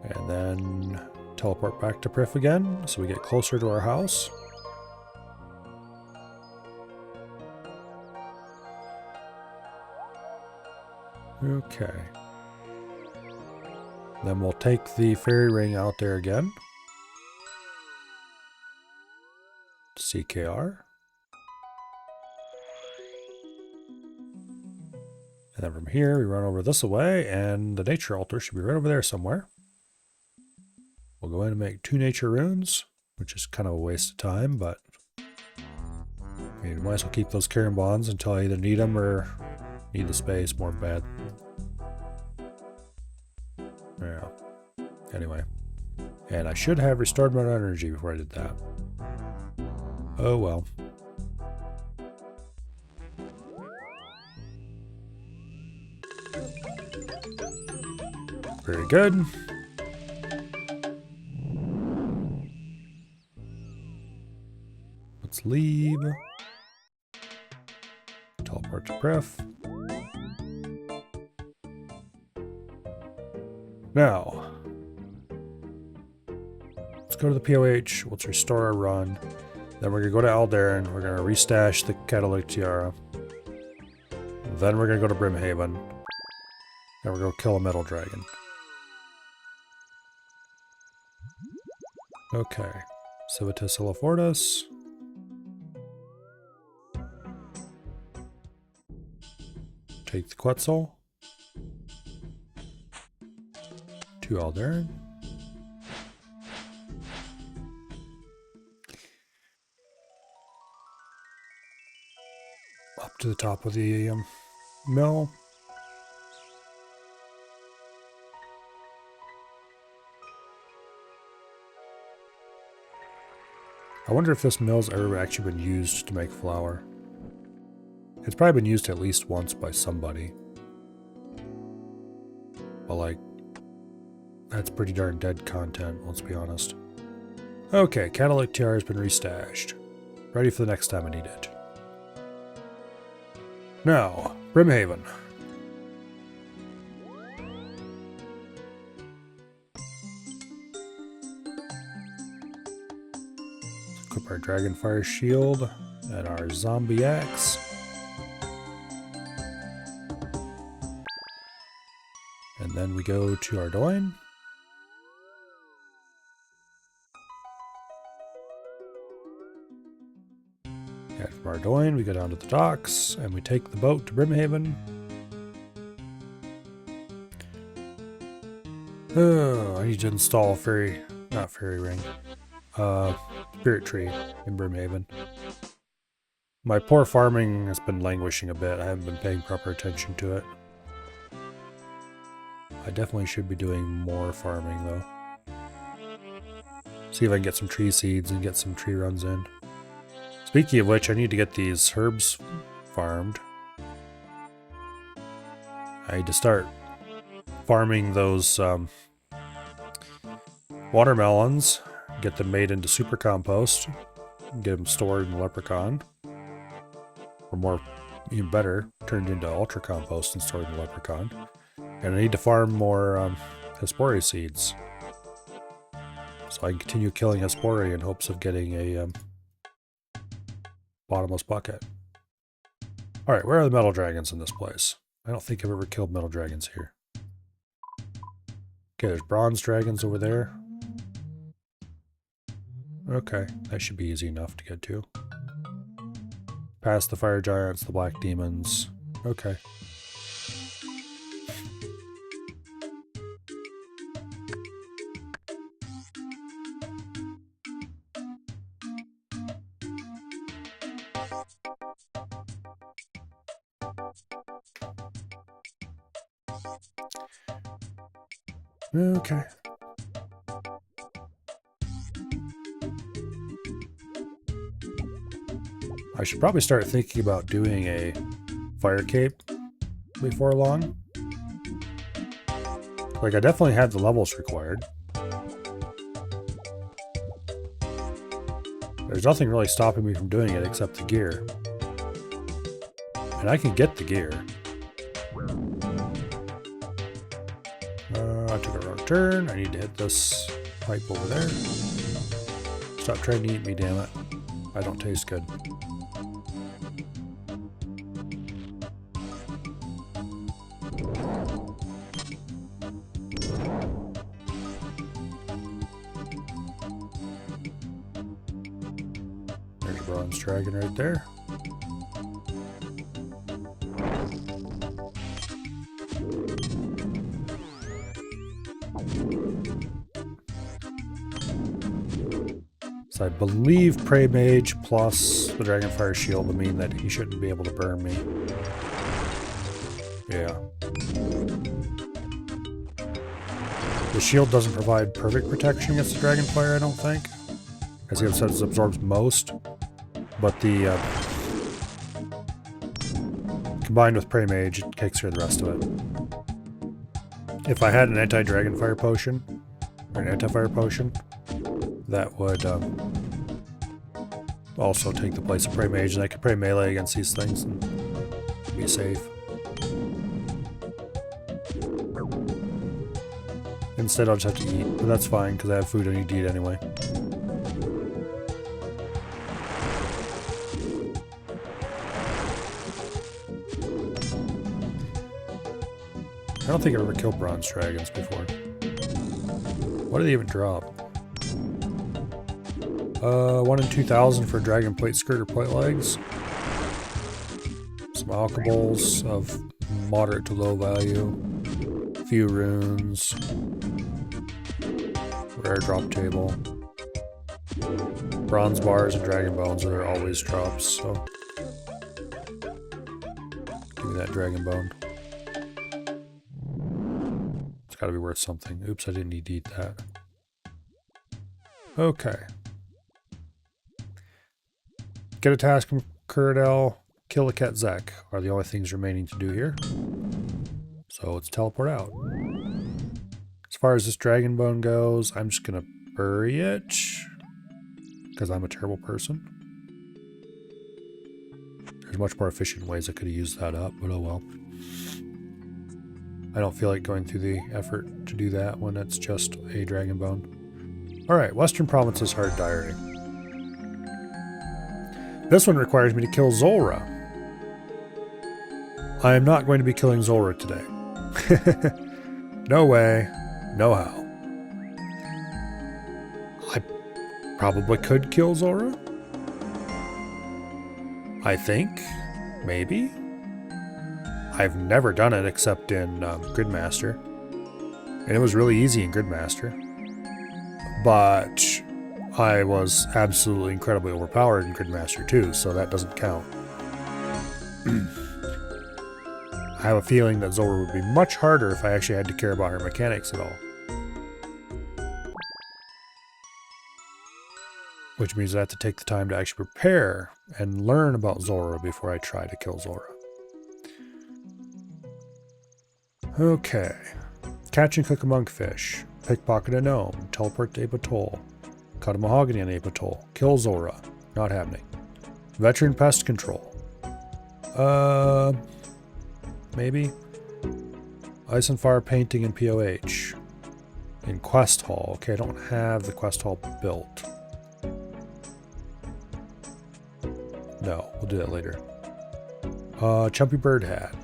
and then teleport back to Prif again so we get closer to our house. Okay. Then we'll take the fairy ring out there again. CKR. And then from here, we run over this away, and the nature altar should be right over there somewhere. We'll go in and make 2 nature runes, which is kind of a waste of time, but I mean, might as well keep those Karambwans until I either need them or need the space more bad. Yeah. Anyway. And I should have restored my energy before I did that. Oh well. Very good. Let's leave. Teleport to Pref. Now, let's go to the POH. Let's restore our run. Then we're going to go to Aldarin. We're going to restash the Catalytic Tiara. Then we're going to go to Brimhaven. Then we're going to kill a metal dragon. Okay. Civitas Illifortis. Take the Quetzal. To Aldarin. Up to the top of the mill. I wonder if this mill's ever actually been used to make flour. It's probably been used at least once by somebody. But like, that's pretty darn dead content, let's be honest. Okay, catalytic tiara has been restashed. Ready for the next time I need it. Now, Brimhaven. Equip our Dragonfire Shield and our Zombie Axe. And then we go to Ardoin. And from Ardoin, we go down to the docks, and we take the boat to Brimhaven. Oh, I need to install not fairy ring, spirit tree in Brimhaven. My poor farming has been languishing a bit. I haven't been paying proper attention to it. I definitely should be doing more farming though. See if I can get some tree seeds and get some tree runs in. Speaking of which, I need to get these herbs farmed. I need to start farming those watermelons, get them made into super compost, get them stored in the leprechaun, or more, even better, turned into ultra compost and stored in the leprechaun. And I need to farm more Hespori seeds, so I can continue killing Hespori in hopes of getting a bottomless bucket. Alright, where are the metal dragons in this place? I don't think I've ever killed metal dragons here. Okay, there's bronze dragons over there. Okay, that should be easy enough to get to. Past the fire giants, the black demons. Okay. Okay. I should probably start thinking about doing a fire cape before long. Like, I definitely had the levels required. There's nothing really stopping me from doing it except the gear. And I can get the gear. I took a wrong turn. I need to hit this pipe over there. Stop trying to eat me, damn it. I don't taste good. There's a bronze dragon right there. So I believe Prey Mage plus the Dragonfire Shield would mean that he shouldn't be able to burn me. Yeah. The shield doesn't provide perfect protection against the Dragonfire, I don't think. As he says, it absorbs most. But the combined with Prey Mage, it takes care of the rest of it. If I had an anti-Dragonfire potion, or an anti-fire potion, that would also take the place of Prey Mage, and I could Prey Melee against these things and be safe. Instead, I'll just have to eat, but that's fine because I have food I need to eat anyway. I don't think I've ever killed bronze dragons before. What do they even drop? 1 in 2,000 for dragon plate skirt or plate legs. Some alcohols of moderate to low value. Few runes. Rare drop table. Bronze bars and dragon bones are always drops, so give me that dragon bone. It's gotta be worth something. Oops, I didn't need to eat that. Okay. Get a task from Curadel. kill a Ketzak are the only things remaining to do here. So let's teleport out. As far as this dragon bone goes, I'm just going to bury it because I'm a terrible person. There's much more efficient ways I could have used that up, but oh well. I don't feel like going through the effort to do that when it's just a dragon bone. Alright, Western Provinces Hard Diary. This one requires me to kill Zulrah. I am not going to be killing Zulrah today. No way, no how. I probably could kill Zulrah. I think, maybe. I've never done it except in Gridmaster. And it was really easy in Gridmaster. But I was absolutely incredibly overpowered in Gridmaster too, so that doesn't count. I have a feeling that Zulrah would be much harder if I actually had to care about her mechanics at all. Which means I have to take the time to actually prepare and learn about Zulrah before I try to kill Zulrah. Okay. Catch and cook a monkfish. Pickpocket a gnome. Teleport to Apatol. Cut a mahogany on Apatol. Kill Zulrah. Not happening. Veteran pest control. Maybe. Ice and fire painting and POH. In Quest Hall. Okay, I don't have the Quest Hall built. No, we'll do that later. Chumpy bird hat.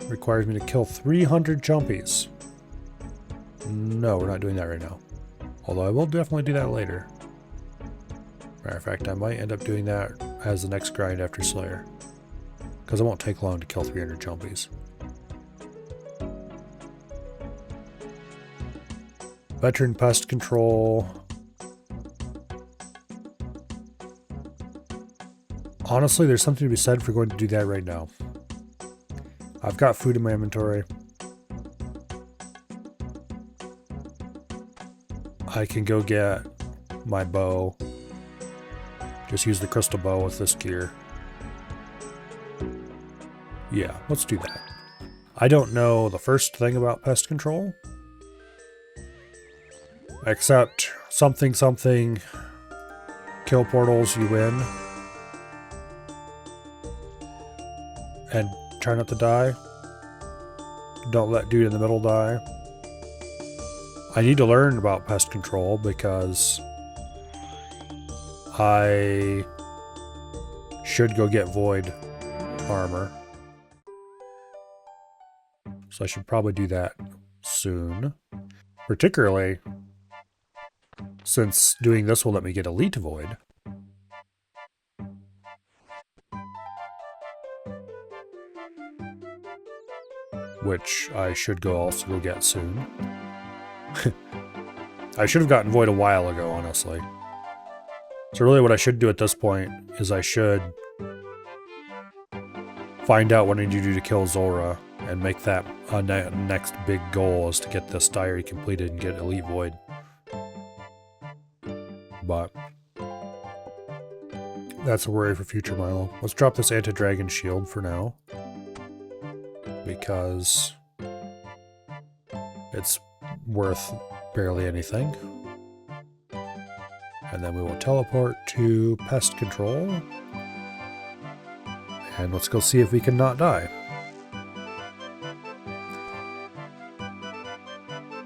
Requires me to kill 300 chumpies. No, we're not doing that right now. Although I will definitely do that later. Matter of fact, I might end up doing that as the next grind after Slayer. Because it won't take long to kill 300 chumpies. Veteran pest control. Honestly, there's something to be said for going to do that right now. I've got food in my inventory. I can go get my bow. Just use the crystal bow with this gear. Yeah, let's do that. I don't know the first thing about pest control. Except something, kill portals, you win. And try not to die. Don't let dude in the middle die. I need to learn about pest control because I should go get void armor. So I should probably do that soon. Particularly since doing this will let me get elite void. Which I should also go get soon. I should have gotten void a while ago, honestly. So really what I should do at this point is I should find out what I need to do to kill Zulrah and make that a next big goal is to get this diary completed and get elite void. But that's a worry for future Milo. Let's drop this anti-dragon shield for now. Because it's worth barely anything. And then we will teleport to pest control. And let's go see if we can not die.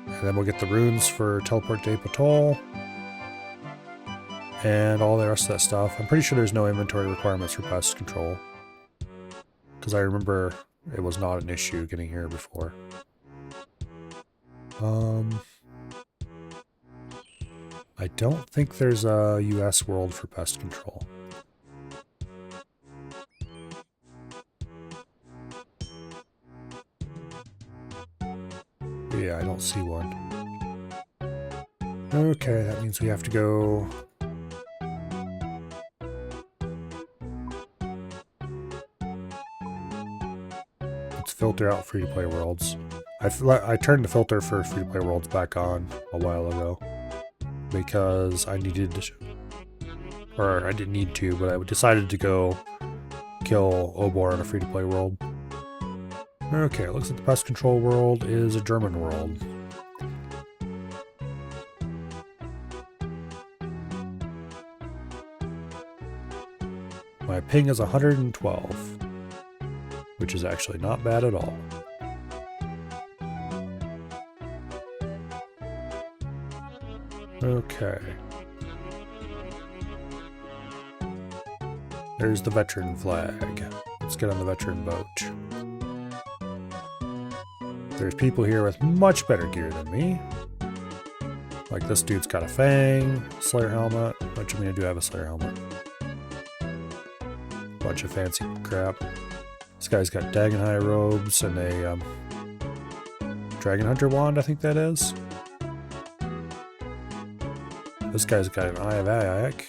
And then we'll get the runes for teleport to Apatol. And all the rest of that stuff. I'm pretty sure there's no inventory requirements for pest control. Because I remember it was not an issue getting here before. I don't think there's a US world for pest control. Yeah, I don't see one. Okay, that means we have to go... Let's filter out free-to-play worlds. I turned the filter for free-to-play worlds back on a while ago. Because I needed... Or I didn't need to, but I decided to go kill Obor in a free-to-play world. Okay, it looks like the pest control world is a German world. My ping is 112, which is actually not bad at all. Okay. There's the veteran flag. Let's get on the veteran boat. There's people here with much better gear than me. Like this dude's got a fang, Slayer helmet, which I mean I do have a Slayer helmet. Bunch of fancy crap. This guy's got Dagon High robes and a Dragon Hunter wand, I think that is. This guy's got an Eye of Ayak.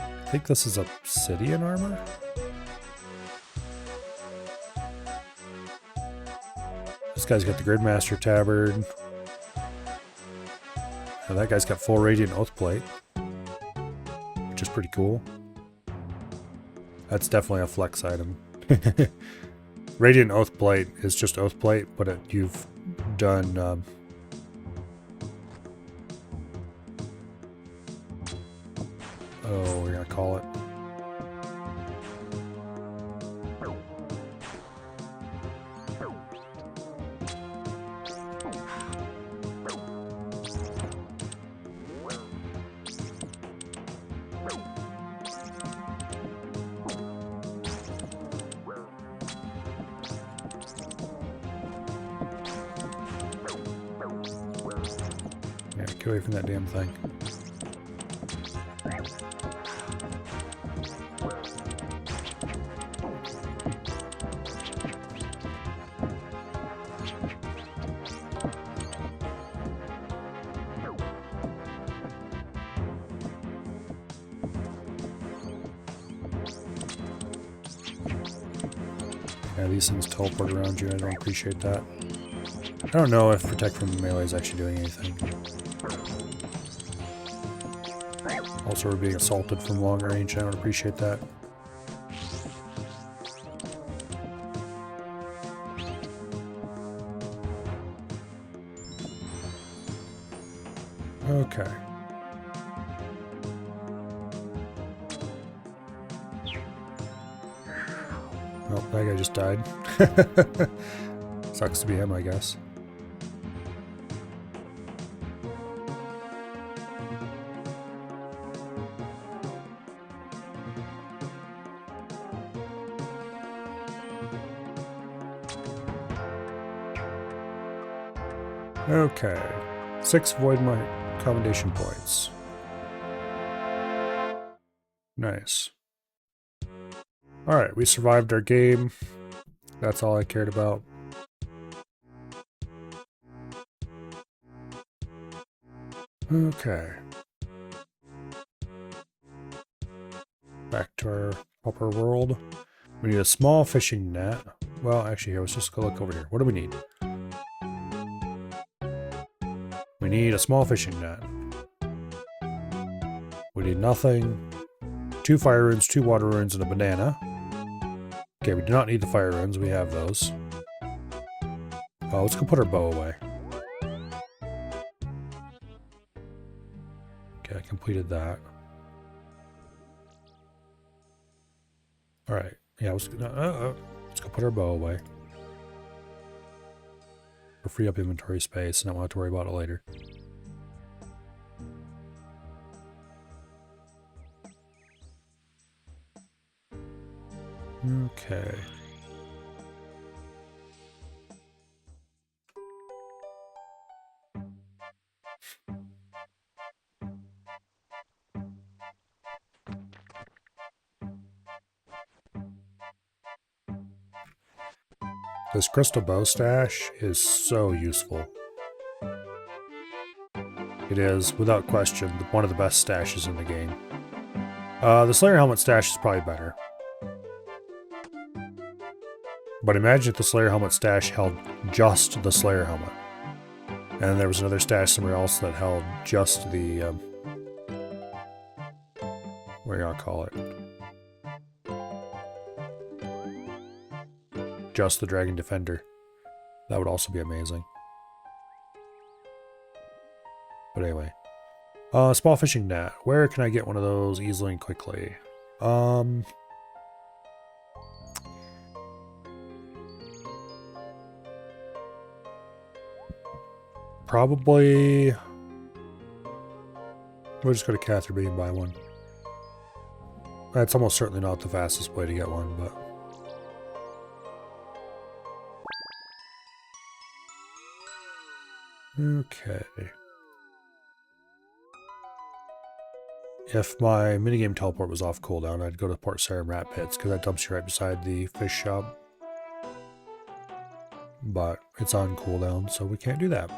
I think this is obsidian armor. This guy's got the Gridmaster tabard. And that guy's got full Radiant Oath Plate, which is pretty cool. That's definitely a flex item. Radiant Oath Plate is just Oath Plate, but you've done oh, we're gonna call it. Yeah, get away from that damn thing. Yeah, these things teleport around you. I don't appreciate that. I don't know if Protect from Melee is actually doing anything. Also, we're being assaulted from long range. I don't appreciate that. Okay. Oh, that guy just died. Sucks to be him, I guess. Okay. 6 void my commendation points. Nice. Alright, we survived our game. That's all I cared about. Okay. Back to our upper world. We need a small fishing net. Well, actually, here, let's just go look over here. What do we need? We need a small fishing net. We need nothing. 2 fire runes, 2 water runes, and a banana. Okay, we do not need the fire runes. We have those. Oh, let's go put our bow away. Okay, I completed that. Alright. Yeah, let's go put our bow away. Or free up inventory space, and I don't have to worry about it later. Okay. This crystal bow stash is so useful. It is, without question, one of the best stashes in the game. The Slayer helmet stash is probably better. But imagine if the Slayer helmet stash held just the Slayer helmet. And there was another stash somewhere else that held just the What do y'all call it? Just the Dragon Defender. That would also be amazing. But anyway. Small fishing net. Where can I get one of those easily and quickly? Probably... We'll just go to Catherby and buy one. That's almost certainly not the fastest way to get one, but... Okay. If my minigame teleport was off cooldown, I'd go to Port Sarum Rat Pits, because that dumps you right beside the fish shop. But it's on cooldown, so we can't do that.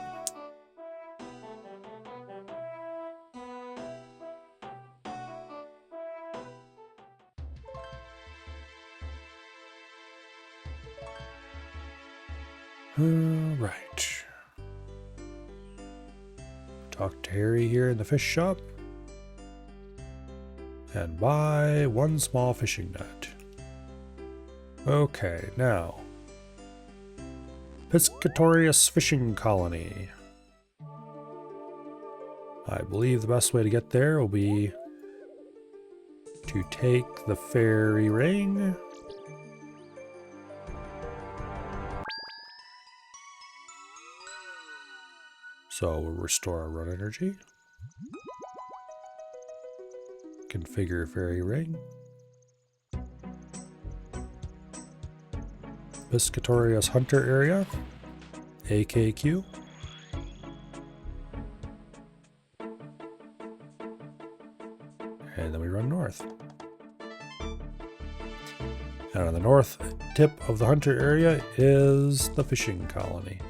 Right. Talk to Harry here in the fish shop. And buy one small fishing net. Okay, now. Piscatorius Fishing Colony. I believe the best way to get there will be to take the fairy ring. So we'll restore our run energy. Configure fairy ring. Piscatorius Hunter area. AKQ. And then we run north. And on the north tip of the Hunter area is the fishing colony.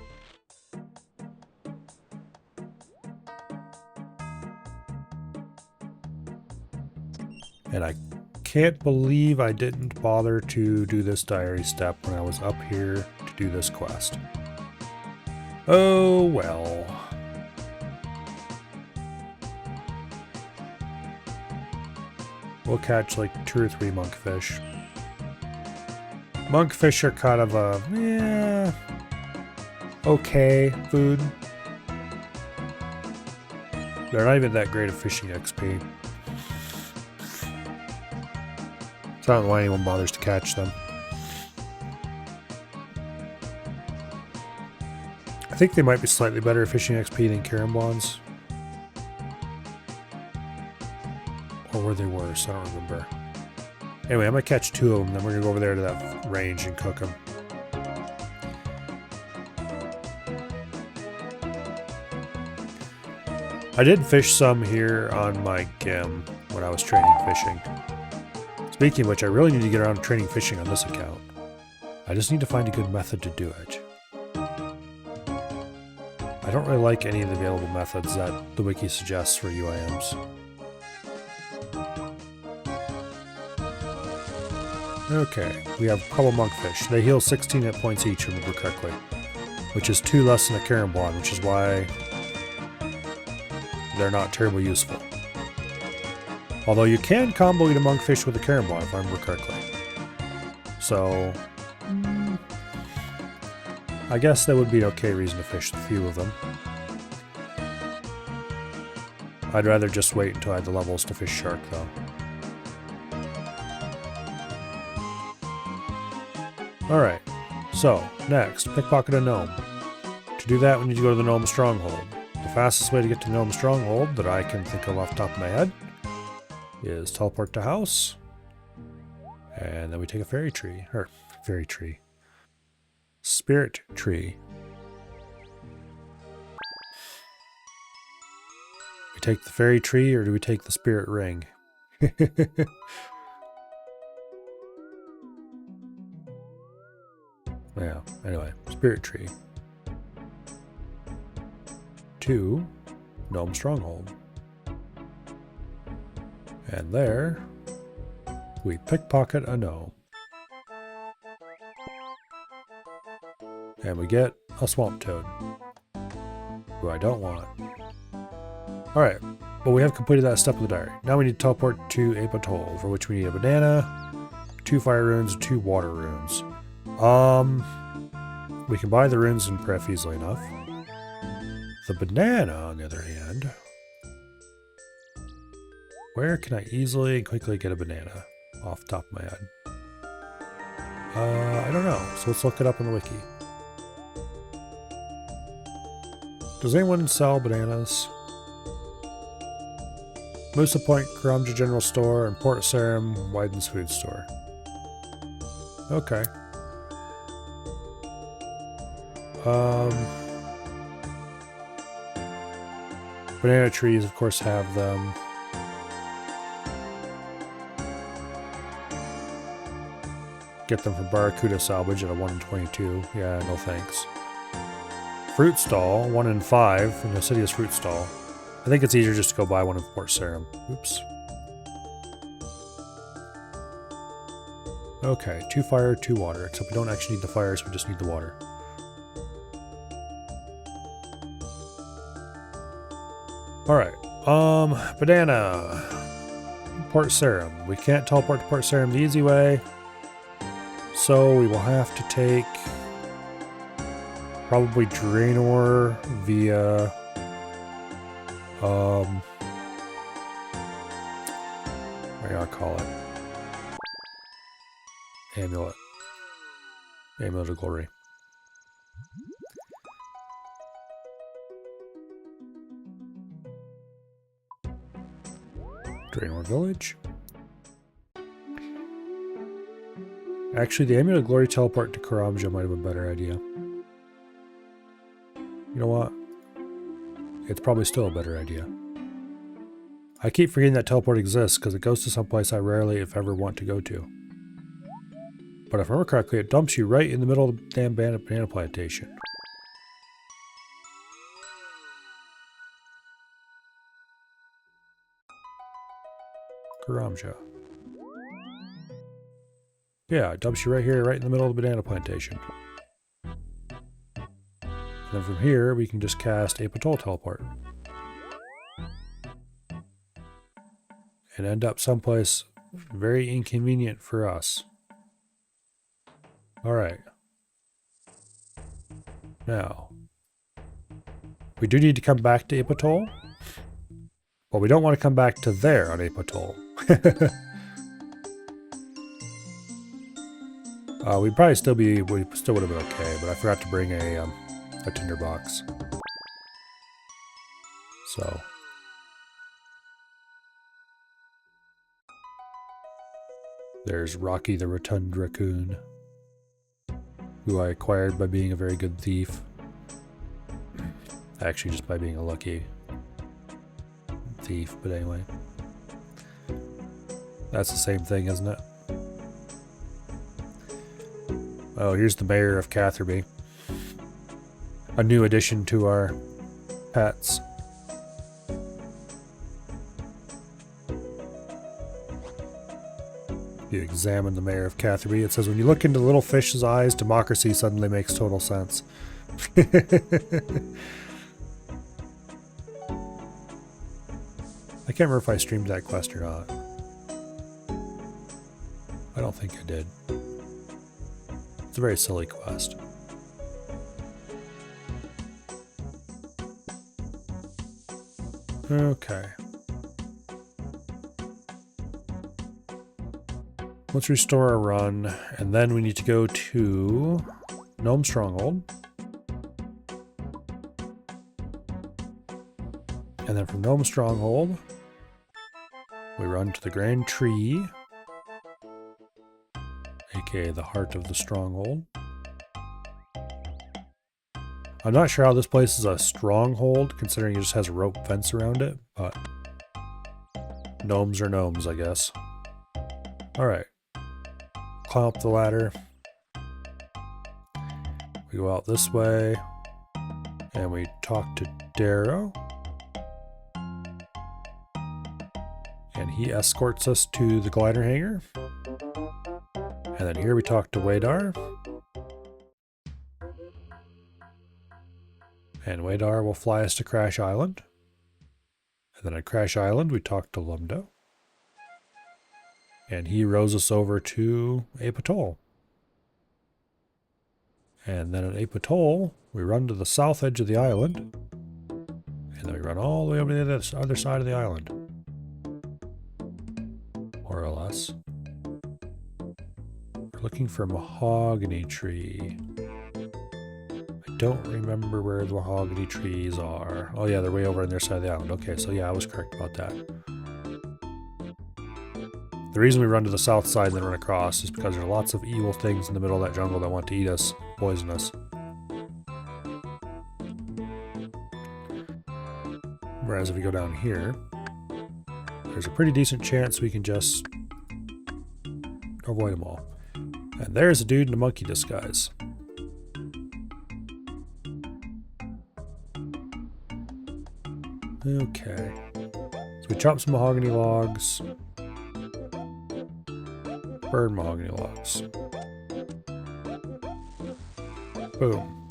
And I can't believe I didn't bother to do this diary step when I was up here to do this quest. Oh well. We'll catch like 2 or 3 monkfish. Monkfish are kind of a, okay food. They're not even that great at fishing XP. So I don't know why anyone bothers to catch them. I think they might be slightly better at fishing XP than Caramblons. Or were they worse? I don't remember. Anyway, I'm going to catch 2 of them, then we're going to go over there to that range and cook them. I did fish some here on my Gem when I was training fishing. Speaking of which, I really need to get around to training fishing on this account. I just need to find a good method to do it. I don't really like any of the available methods that the wiki suggests for UIMs. Okay, we have a couple monkfish. They heal 16 hit points each, remember correctly. Which is 2 less than a Caramblon, which is why they're not terribly useful. Although you can combo eat a monkfish with a Caramblon, if I remember correctly. So, I guess that would be an okay reason to fish a few of them. I'd rather just wait until I had the levels to fish shark, though. Alright, so, next, pickpocket a gnome. To do that, we need to go to the gnome stronghold. The fastest way to get to the gnome stronghold that I can think of off the top of my head is teleport to house, and then we take a spirit tree. We take the fairy tree, or do we take the spirit ring? Yeah, anyway, spirit tree. 2, gnome stronghold. And there, we pickpocket a gnome. And we get a swamp toad, who I don't want. Alright, But we have completed that step of the diary. Now we need to teleport to Apatoll, for which we need a banana, 2 fire runes, and 2 water runes. We can buy the runes in pref easily enough. The banana, on the other hand, where can I easily and quickly get a banana off the top of my head? I don't know. So let's look it up on the wiki. Does anyone sell bananas? Moosa Point, Karamja General Store, and Port Sarim, Wyden's Food Store. Okay. Banana trees, of course, have them. Get them from Barracuda Salvage at a 1 in 22. Yeah, no thanks. Fruit Stall, 1 in 5, in Insidious Fruit Stall. I think it's easier just to go buy one in Port Sarim. Oops. Okay, 2 fire, 2 water. Except we don't actually need the fires, we just need the water. Alright, banana. Port Sarim. We can't teleport to Port Sarim the easy way. So we will have to take probably Draenor via what do I call it? Amulet. Amulet of Glory. Draenor Village. Actually, the Amulet of Glory teleport to Karamja might have been a better idea. You know what? It's probably still a better idea. I keep forgetting that teleport exists because it goes to some place I rarely, if ever, want to go to. But if I remember correctly, it dumps you right in the middle of the damn banana plantation. Karamja. Yeah, it dumps you right here, right in the middle of the banana plantation. And then from here, we can just cast a Patrol Teleport. And end up someplace very inconvenient for us. Alright. Now, we do need to come back to Apatoll, but we don't want to come back to there on Apatoll. We'd probably still be, we still would have been okay, but I forgot to bring a tinderbox. So. There's Rocky the Rotund Raccoon, who I acquired by being a very good thief. Actually, just by being a lucky thief, but anyway. That's the same thing, isn't it? Oh, here's the Mayor of Catherby. A new addition to our pets. You examine the Mayor of Catherby. It says, when you look into the little fish's eyes, democracy suddenly makes total sense. I can't remember if I streamed that quest or not. I don't think I did. It's a very silly quest. Okay. Let's restore our run, and then we need to go to Gnome Stronghold. And then from Gnome Stronghold, we run to the Grand Tree, aka the heart of the stronghold. I'm not sure how this place is a stronghold, considering it just has a rope fence around it, but gnomes are gnomes, I guess. Alright. Climb up the ladder. We go out this way, and we talk to Darrow. And he escorts us to the glider hangar. And then here we talk to Waydar. And Waydar will fly us to Crash Island. And then at Crash Island, we talked to Lumdo. And he rows us over to Ape Atoll. And then at Ape Atoll, we run to the south edge of the island. And then we run all the way over to the other side of the island. More or less. We're looking for mahogany tree. I don't remember where the mahogany trees are. Oh yeah, they're way over on their side of the island. Okay, so yeah, I was correct about that. The reason we run to the south side and then run across is because there are lots of evil things in the middle of that jungle that want to eat us, poison us. Whereas if we go down here, there's a pretty decent chance we can just avoid them all. And there's a dude in a monkey disguise. Okay. So we chop some mahogany logs. Burn mahogany logs. Boom.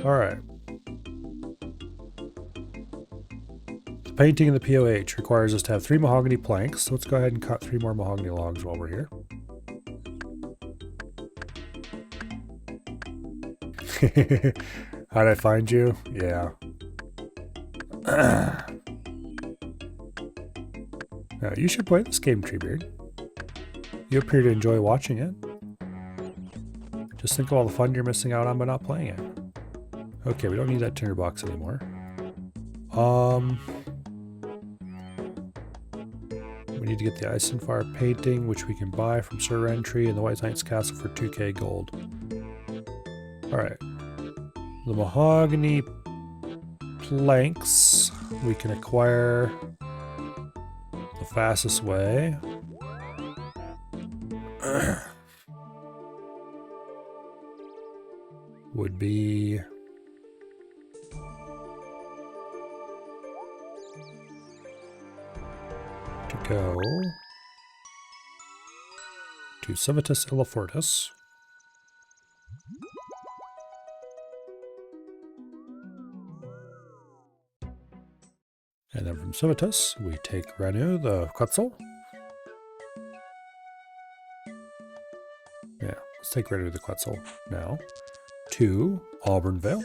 Alright. The painting in the POH requires us to have 3 mahogany planks, so let's go ahead and cut 3 more mahogany logs while we're here. How'd I find you? Yeah. Now, you should play this game, Treebeard. You appear to enjoy watching it. Just think of all the fun you're missing out on by not playing it. Okay, we don't need that tinderbox anymore. We need to get the Ice and Fire painting, which we can buy from Sir Rentree and the White Knight's Castle for 2k gold. Alright. The mahogany planks we can acquire the fastest way. Would be to go to Civitas Illifortis. And then from Civitas, we take Renu the Quetzal. Yeah, let's take Renu the Quetzal now to Auburnvale.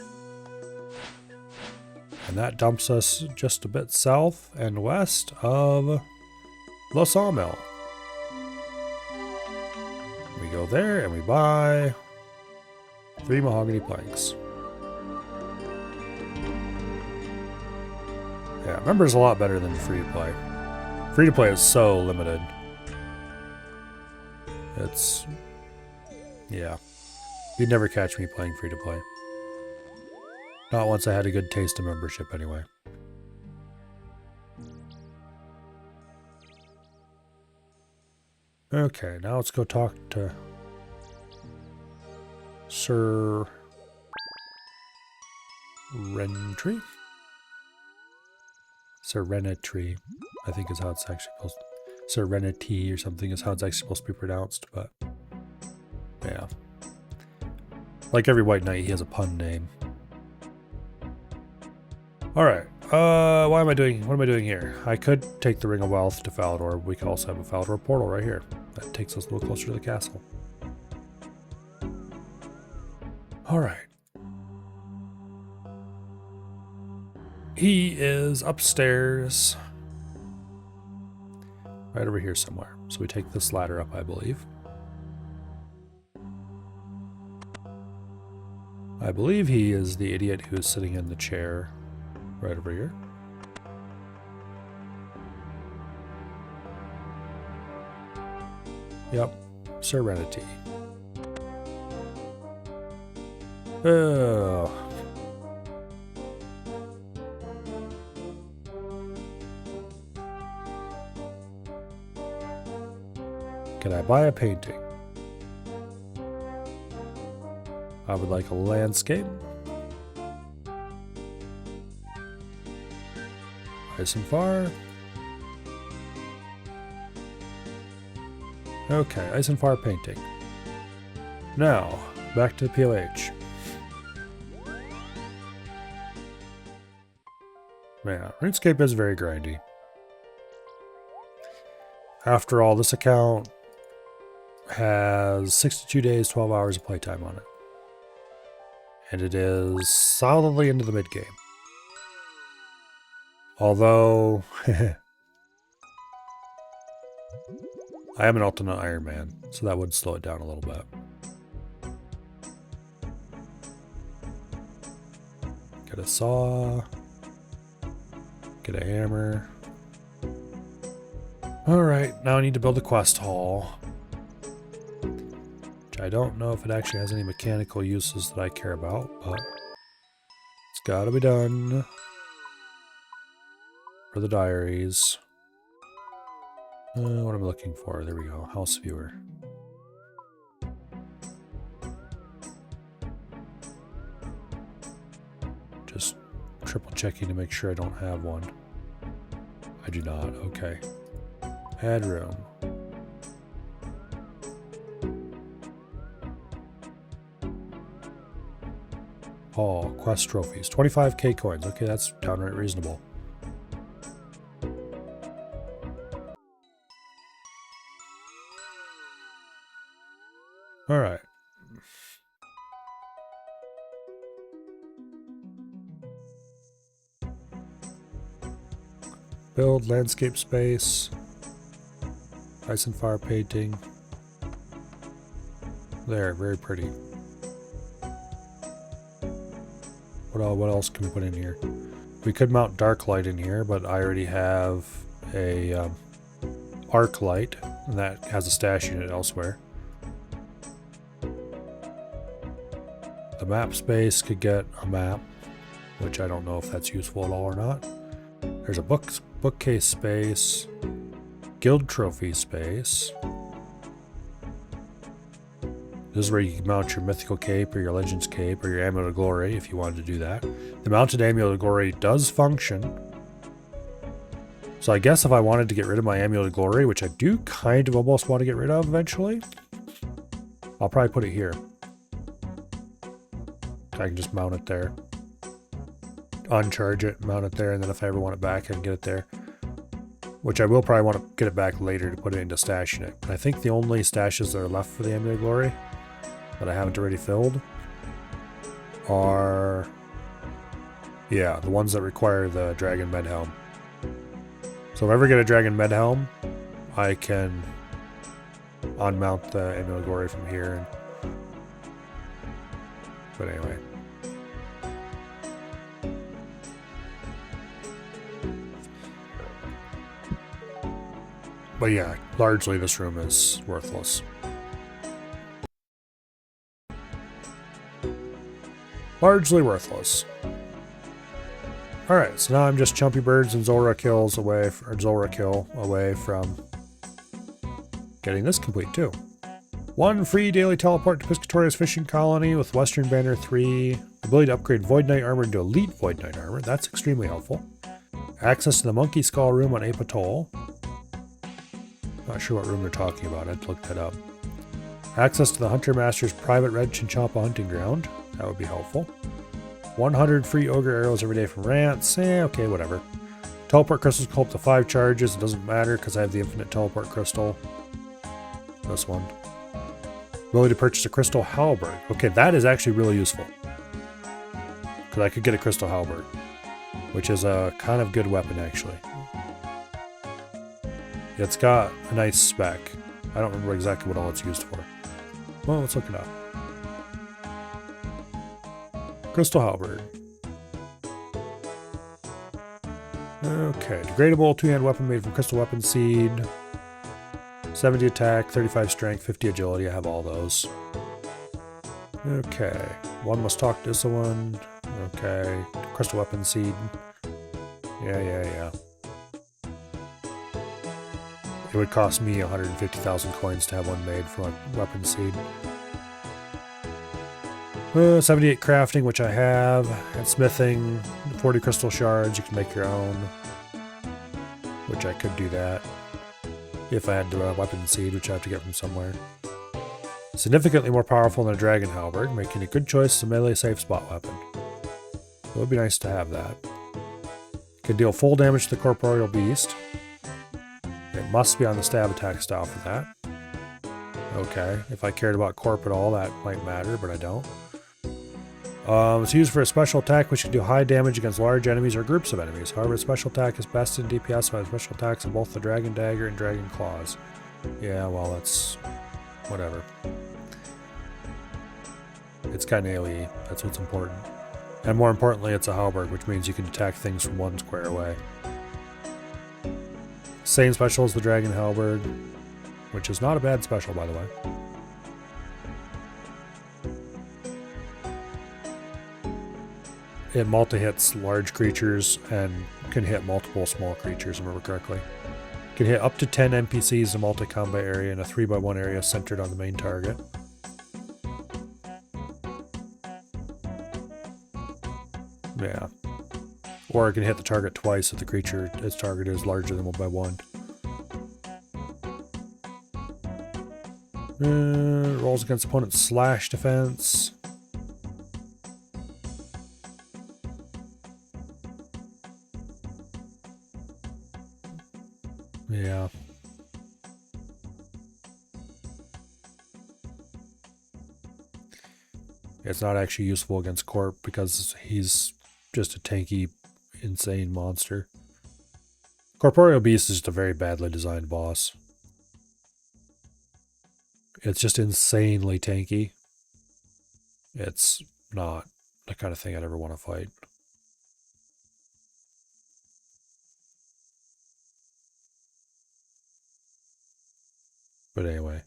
And that dumps us just a bit south and west of the sawmill. We go there and we buy 3 mahogany planks. Yeah, members a lot better than free to play. Free to play is so limited. It's, yeah. You'd never catch me playing free to play. Not once I had a good taste of membership anyway. Okay, now let's go talk to Sir Rentree. Serenity, I think is how it's actually supposed to, Serenity or something is how it's actually supposed to be pronounced, but yeah. Like every White Knight, he has a pun name. Alright, what am I doing here? I could take the Ring of Wealth to Falador, but we could also have a Falador portal right here. That takes us a little closer to the castle. Alright. He is upstairs. Right over here somewhere. So we take this ladder up, I believe. I believe he is the idiot who is sitting in the chair right over here. Yep, Serenity. Oh. Can I buy a painting? I would like a landscape. Ice and Fire. Okay, Ice and Fire painting. Now, back to the POH. Yeah, RuneScape is very grindy. After all, this account has 62 days, 12 hours of playtime on it. And it is solidly into the mid-game. Although, I am an alternate Iron Man, so that would slow it down a little bit. Get a saw. Get a hammer. Alright, now I need to build a quest hall. Which I don't know if it actually has any mechanical uses that I care about, but it's gotta be done. For the diaries. What am I looking for? There we go. House viewer. Just triple checking to make sure I don't have one. I do not. Okay. Add room. Oh, quest trophies. 25k coins. Okay, that's downright reasonable. Alright. Build landscape space. Ice and fire painting. There, very pretty. What else can we put in here? We could mount dark light in here, but I already have a arc light, and that has a stash unit elsewhere. The map space could get a map, which I don't know if that's useful at all or not. There's a bookcase space, guild trophy space. This is where you can mount your mythical cape or your legends cape or your amulet of glory if you wanted to do that. The mounted amulet of glory does function. So I guess if I wanted to get rid of my amulet of glory, which I do kind of almost want to get rid of eventually, I'll probably put it here. I can just mount it there. Uncharge it, mount it there, and then if I ever want it back, I can get it there. Which I will probably want to get it back later to put it into stash unit. But I think the only stashes that are left for the amulet of glory that I haven't already filled are, yeah, the ones that require the dragon med helm. So if I ever get a dragon med helm, I can unmount the amulet of glory from here. But anyway. But yeah, largely this room is worthless. Largely worthless. Alright, so now I'm just Chumpy Birds and Zora kills away, or Zora kill away from getting this complete too. 1 free daily teleport to Piscatoria's fishing colony with Western Banner 3. Ability to upgrade Void Knight armor into Elite Void Knight armor. That's extremely helpful. Access to the Monkey Skull room on Ape Atoll. Not sure what room they're talking about. I'd look that up. Access to the Hunter Master's private Red Chinchompa hunting ground. That would be helpful. 100 free ogre arrows every day from Rants. Okay, whatever. Teleport crystals go up to 5 charges. It doesn't matter because I have the infinite teleport crystal. This one. Ability to purchase a crystal halberd. Okay, that is actually really useful. Because I could get a crystal halberd. Which is a kind of good weapon, actually. It's got a nice spec. I don't remember exactly what all it's used for. Well, let's look it up. Crystal halberd. Okay, degradable 2-hand weapon made from crystal weapon seed. 70 attack, 35 strength, 50 agility. I have all those. Okay, one must talk to someone. Okay, crystal weapon seed. Yeah. It would cost me 150,000 coins to have one made from a weapon seed. 78 crafting, which I have. And smithing, 40 crystal shards. You can make your own. Which I could do that. If I had the weapon seed, which I have to get from somewhere. Significantly more powerful than a dragon halberd, making a good choice as a melee safe spot weapon. It would be nice to have that. Can deal full damage to the corporeal beast. It must be on the stab attack style for that. Okay, if I cared about corp at all, that might matter, but I don't. It's used for a special attack which can do high damage against large enemies or groups of enemies. However, special attack is best in DPS by special attacks of both the Dragon Dagger and Dragon Claws. Yeah, well, that's... whatever. It's kind of AoE, that's what's important. And more importantly, it's a halberd, which means you can attack things from 1 square away. Same special as the Dragon Halberd, which is not a bad special, by the way. It multi-hits large creatures and can hit multiple small creatures, if I remember correctly. It can hit up to 10 NPCs in a multi-combat area in a 3x1 area centered on the main target. Yeah. Or it can hit the target twice if the creature its target is larger than 1x1. Rolls against opponent's slash defense. Yeah. It's not actually useful against Corp because he's just a tanky, insane monster. Corporeal Beast is just a very badly designed boss. It's just insanely tanky. It's not the kind of thing I'd ever want to fight. But anyway.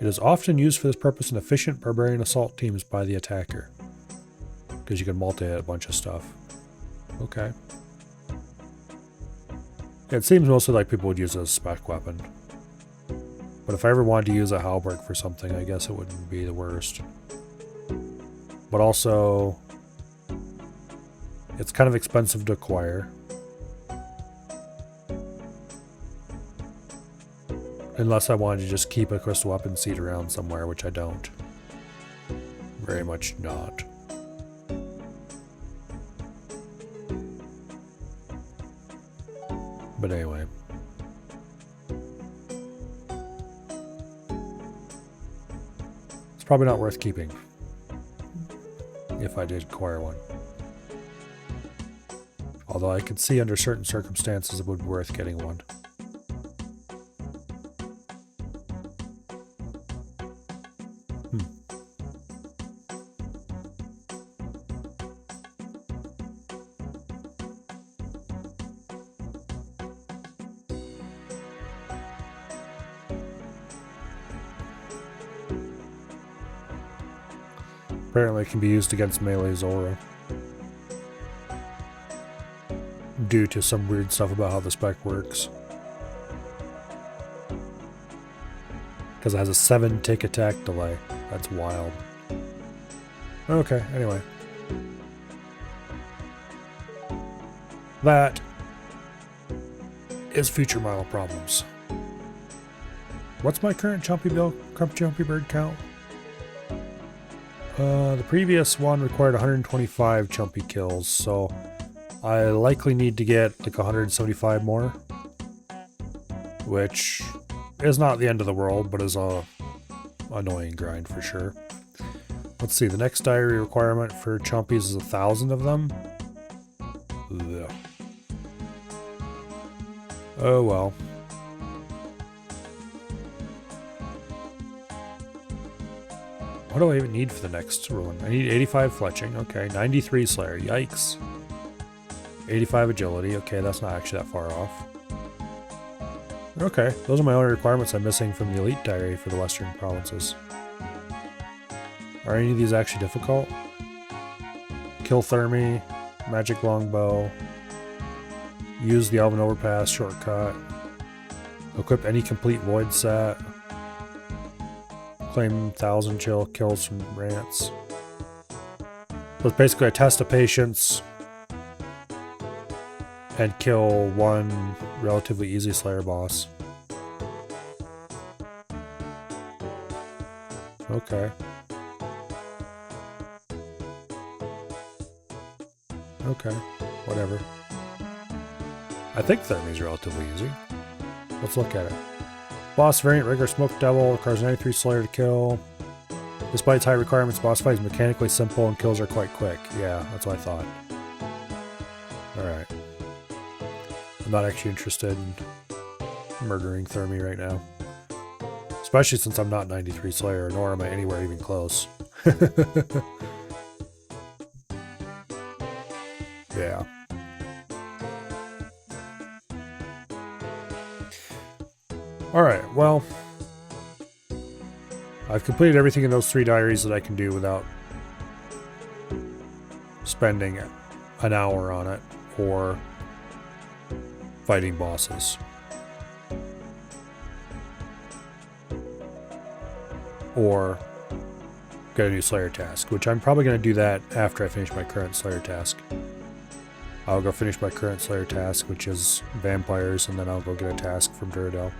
It is often used for this purpose in efficient barbarian assault teams by the attacker. Because you can multi-hit a bunch of stuff. Okay. It seems mostly like people would use it as a spec weapon. But if I ever wanted to use a halberd for something, I guess it wouldn't be the worst. But also, it's kind of expensive to acquire. Unless I wanted to just keep a crystal weapon seed around somewhere, which I don't. Very much not. But anyway. It's probably not worth keeping. If I did acquire one. Although I could see under certain circumstances it would be worth getting one. Apparently it can be used against melee Zora. Due to some weird stuff about how the spec works. Because it has a 7-tick attack delay. That's wild. Okay, anyway. That is future model problems. What's my current Chumpy Bird count? The previous one required 125 Chumpy kills, so I likely need to get like 175 more. Which is not the end of the world, but is a annoying grind for sure. Let's see, the next diary requirement for Chumpies is 1,000 of them. Ugh. Oh well. What do I even need for the next one? I need 85 fletching, okay. 93 Slayer, yikes. 85 agility, okay, that's not actually that far off. Okay, those are my only requirements I'm missing from the Elite Diary for the Western Provinces. Are any of these actually difficult? Kill Thermi, Magic Longbow, use the Elven Overpass shortcut, equip any complete Void set, claim 1,000 chill kills from rants. So it's basically a test of patience and kill one relatively easy Slayer boss. Okay. Okay, whatever. I think Thermi is relatively easy. Let's look at it. Boss variant, regular Smoke Devil, requires 93 Slayer to kill. Despite its high requirements, boss fight is mechanically simple and kills are quite quick. Yeah, that's what I thought. Alright. I'm not actually interested in murdering Thermi right now. Especially since I'm not 93 Slayer, nor am I anywhere even close. Yeah. Alright, well, I've completed everything in those 3 diaries that I can do without spending an hour on it or fighting bosses. Or get a new Slayer task, which I'm probably going to do that after I finish my current Slayer task. I'll go finish my current Slayer task, which is vampires, and then I'll go get a task from Duradel.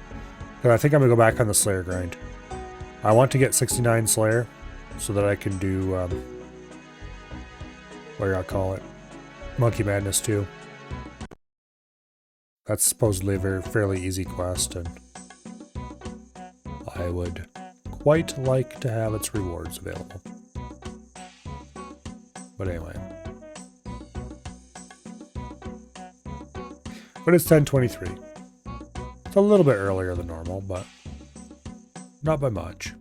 But I think I'm going to go back on the Slayer grind. I want to get 69 Slayer so that I can do, what do I call it? Monkey Madness 2. That's supposedly a fairly easy quest, and I would quite like to have its rewards available. But anyway. But it's 10:23. It's a little bit earlier than normal, but not by much.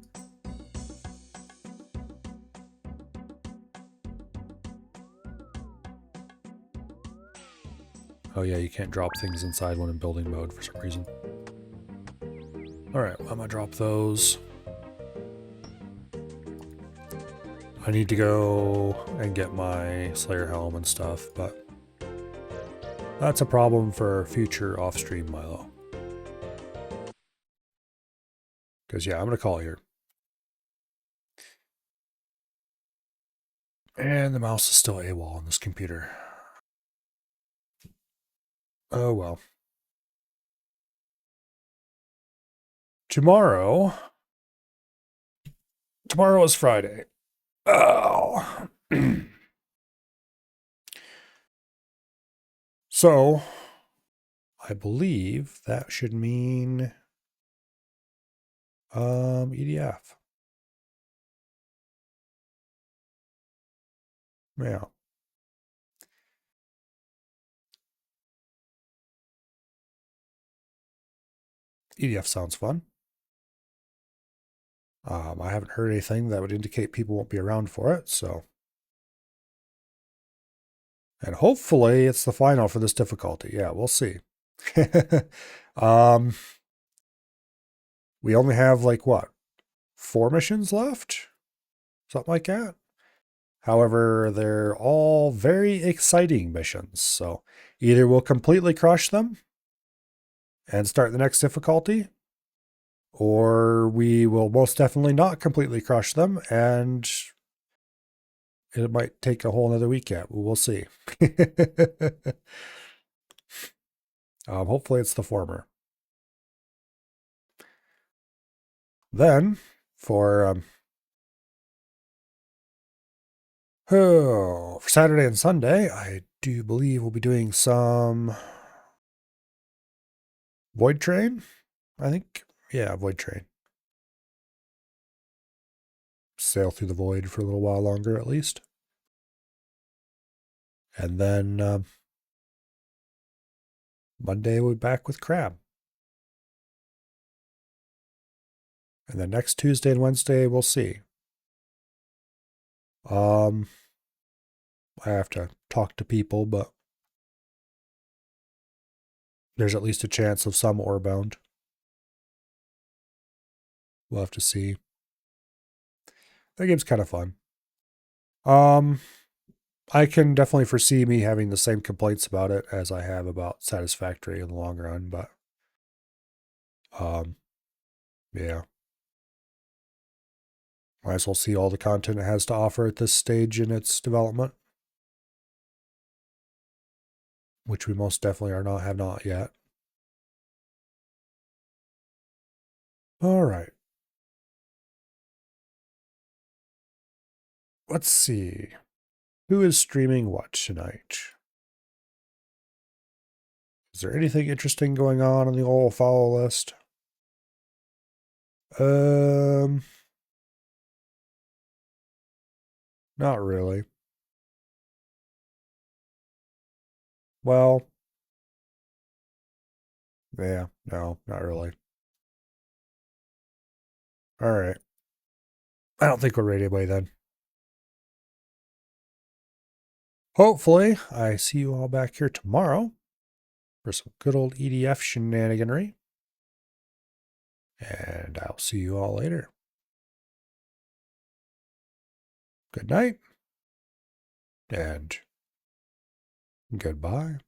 Oh yeah, you can't drop things inside when in building mode for some reason. Alright, well, I'm gonna drop those. I need to go and get my Slayer helm and stuff, but that's a problem for future off-stream Milo. Because yeah, I'm gonna call here. And the mouse is still AWOL on this computer. Oh well. Tomorrow is Friday. Oh. So, I believe that should mean EDF. Yeah. EDF sounds fun. I haven't heard anything that would indicate people won't be around for it, so. And hopefully it's the final for this difficulty. Yeah, we'll see. We only have like what? 4 missions left? Something like that. However, they're all very exciting missions, so either we'll completely crush them and start the next difficulty, or we will most definitely not completely crush them, and it might take a whole another week yet. We'll see. Hopefully it's the former. Then, for Saturday and Sunday, I do believe we'll be doing some Void Train, I think. Yeah, Void Train. Sail through the void for a little while longer, at least. And then Monday we'll be back with Crab. And then next Tuesday and Wednesday we'll see. I have to talk to people, but there's at least a chance of some Orebound. We'll have to see. That game's kind of fun. I can definitely foresee me having the same complaints about it as I have about Satisfactory in the long run, but yeah. Might as well see all the content it has to offer at this stage in its development. Which we most definitely have not yet. Alright. Let's see. Who is streaming what tonight? Is there anything interesting going on the old follow list? Not really. Well, yeah, no, not really. All right. I don't think we're ready anyway then. Hopefully, I see you all back here tomorrow for some good old EDF shenaniganry. And I'll see you all later. Good night and goodbye.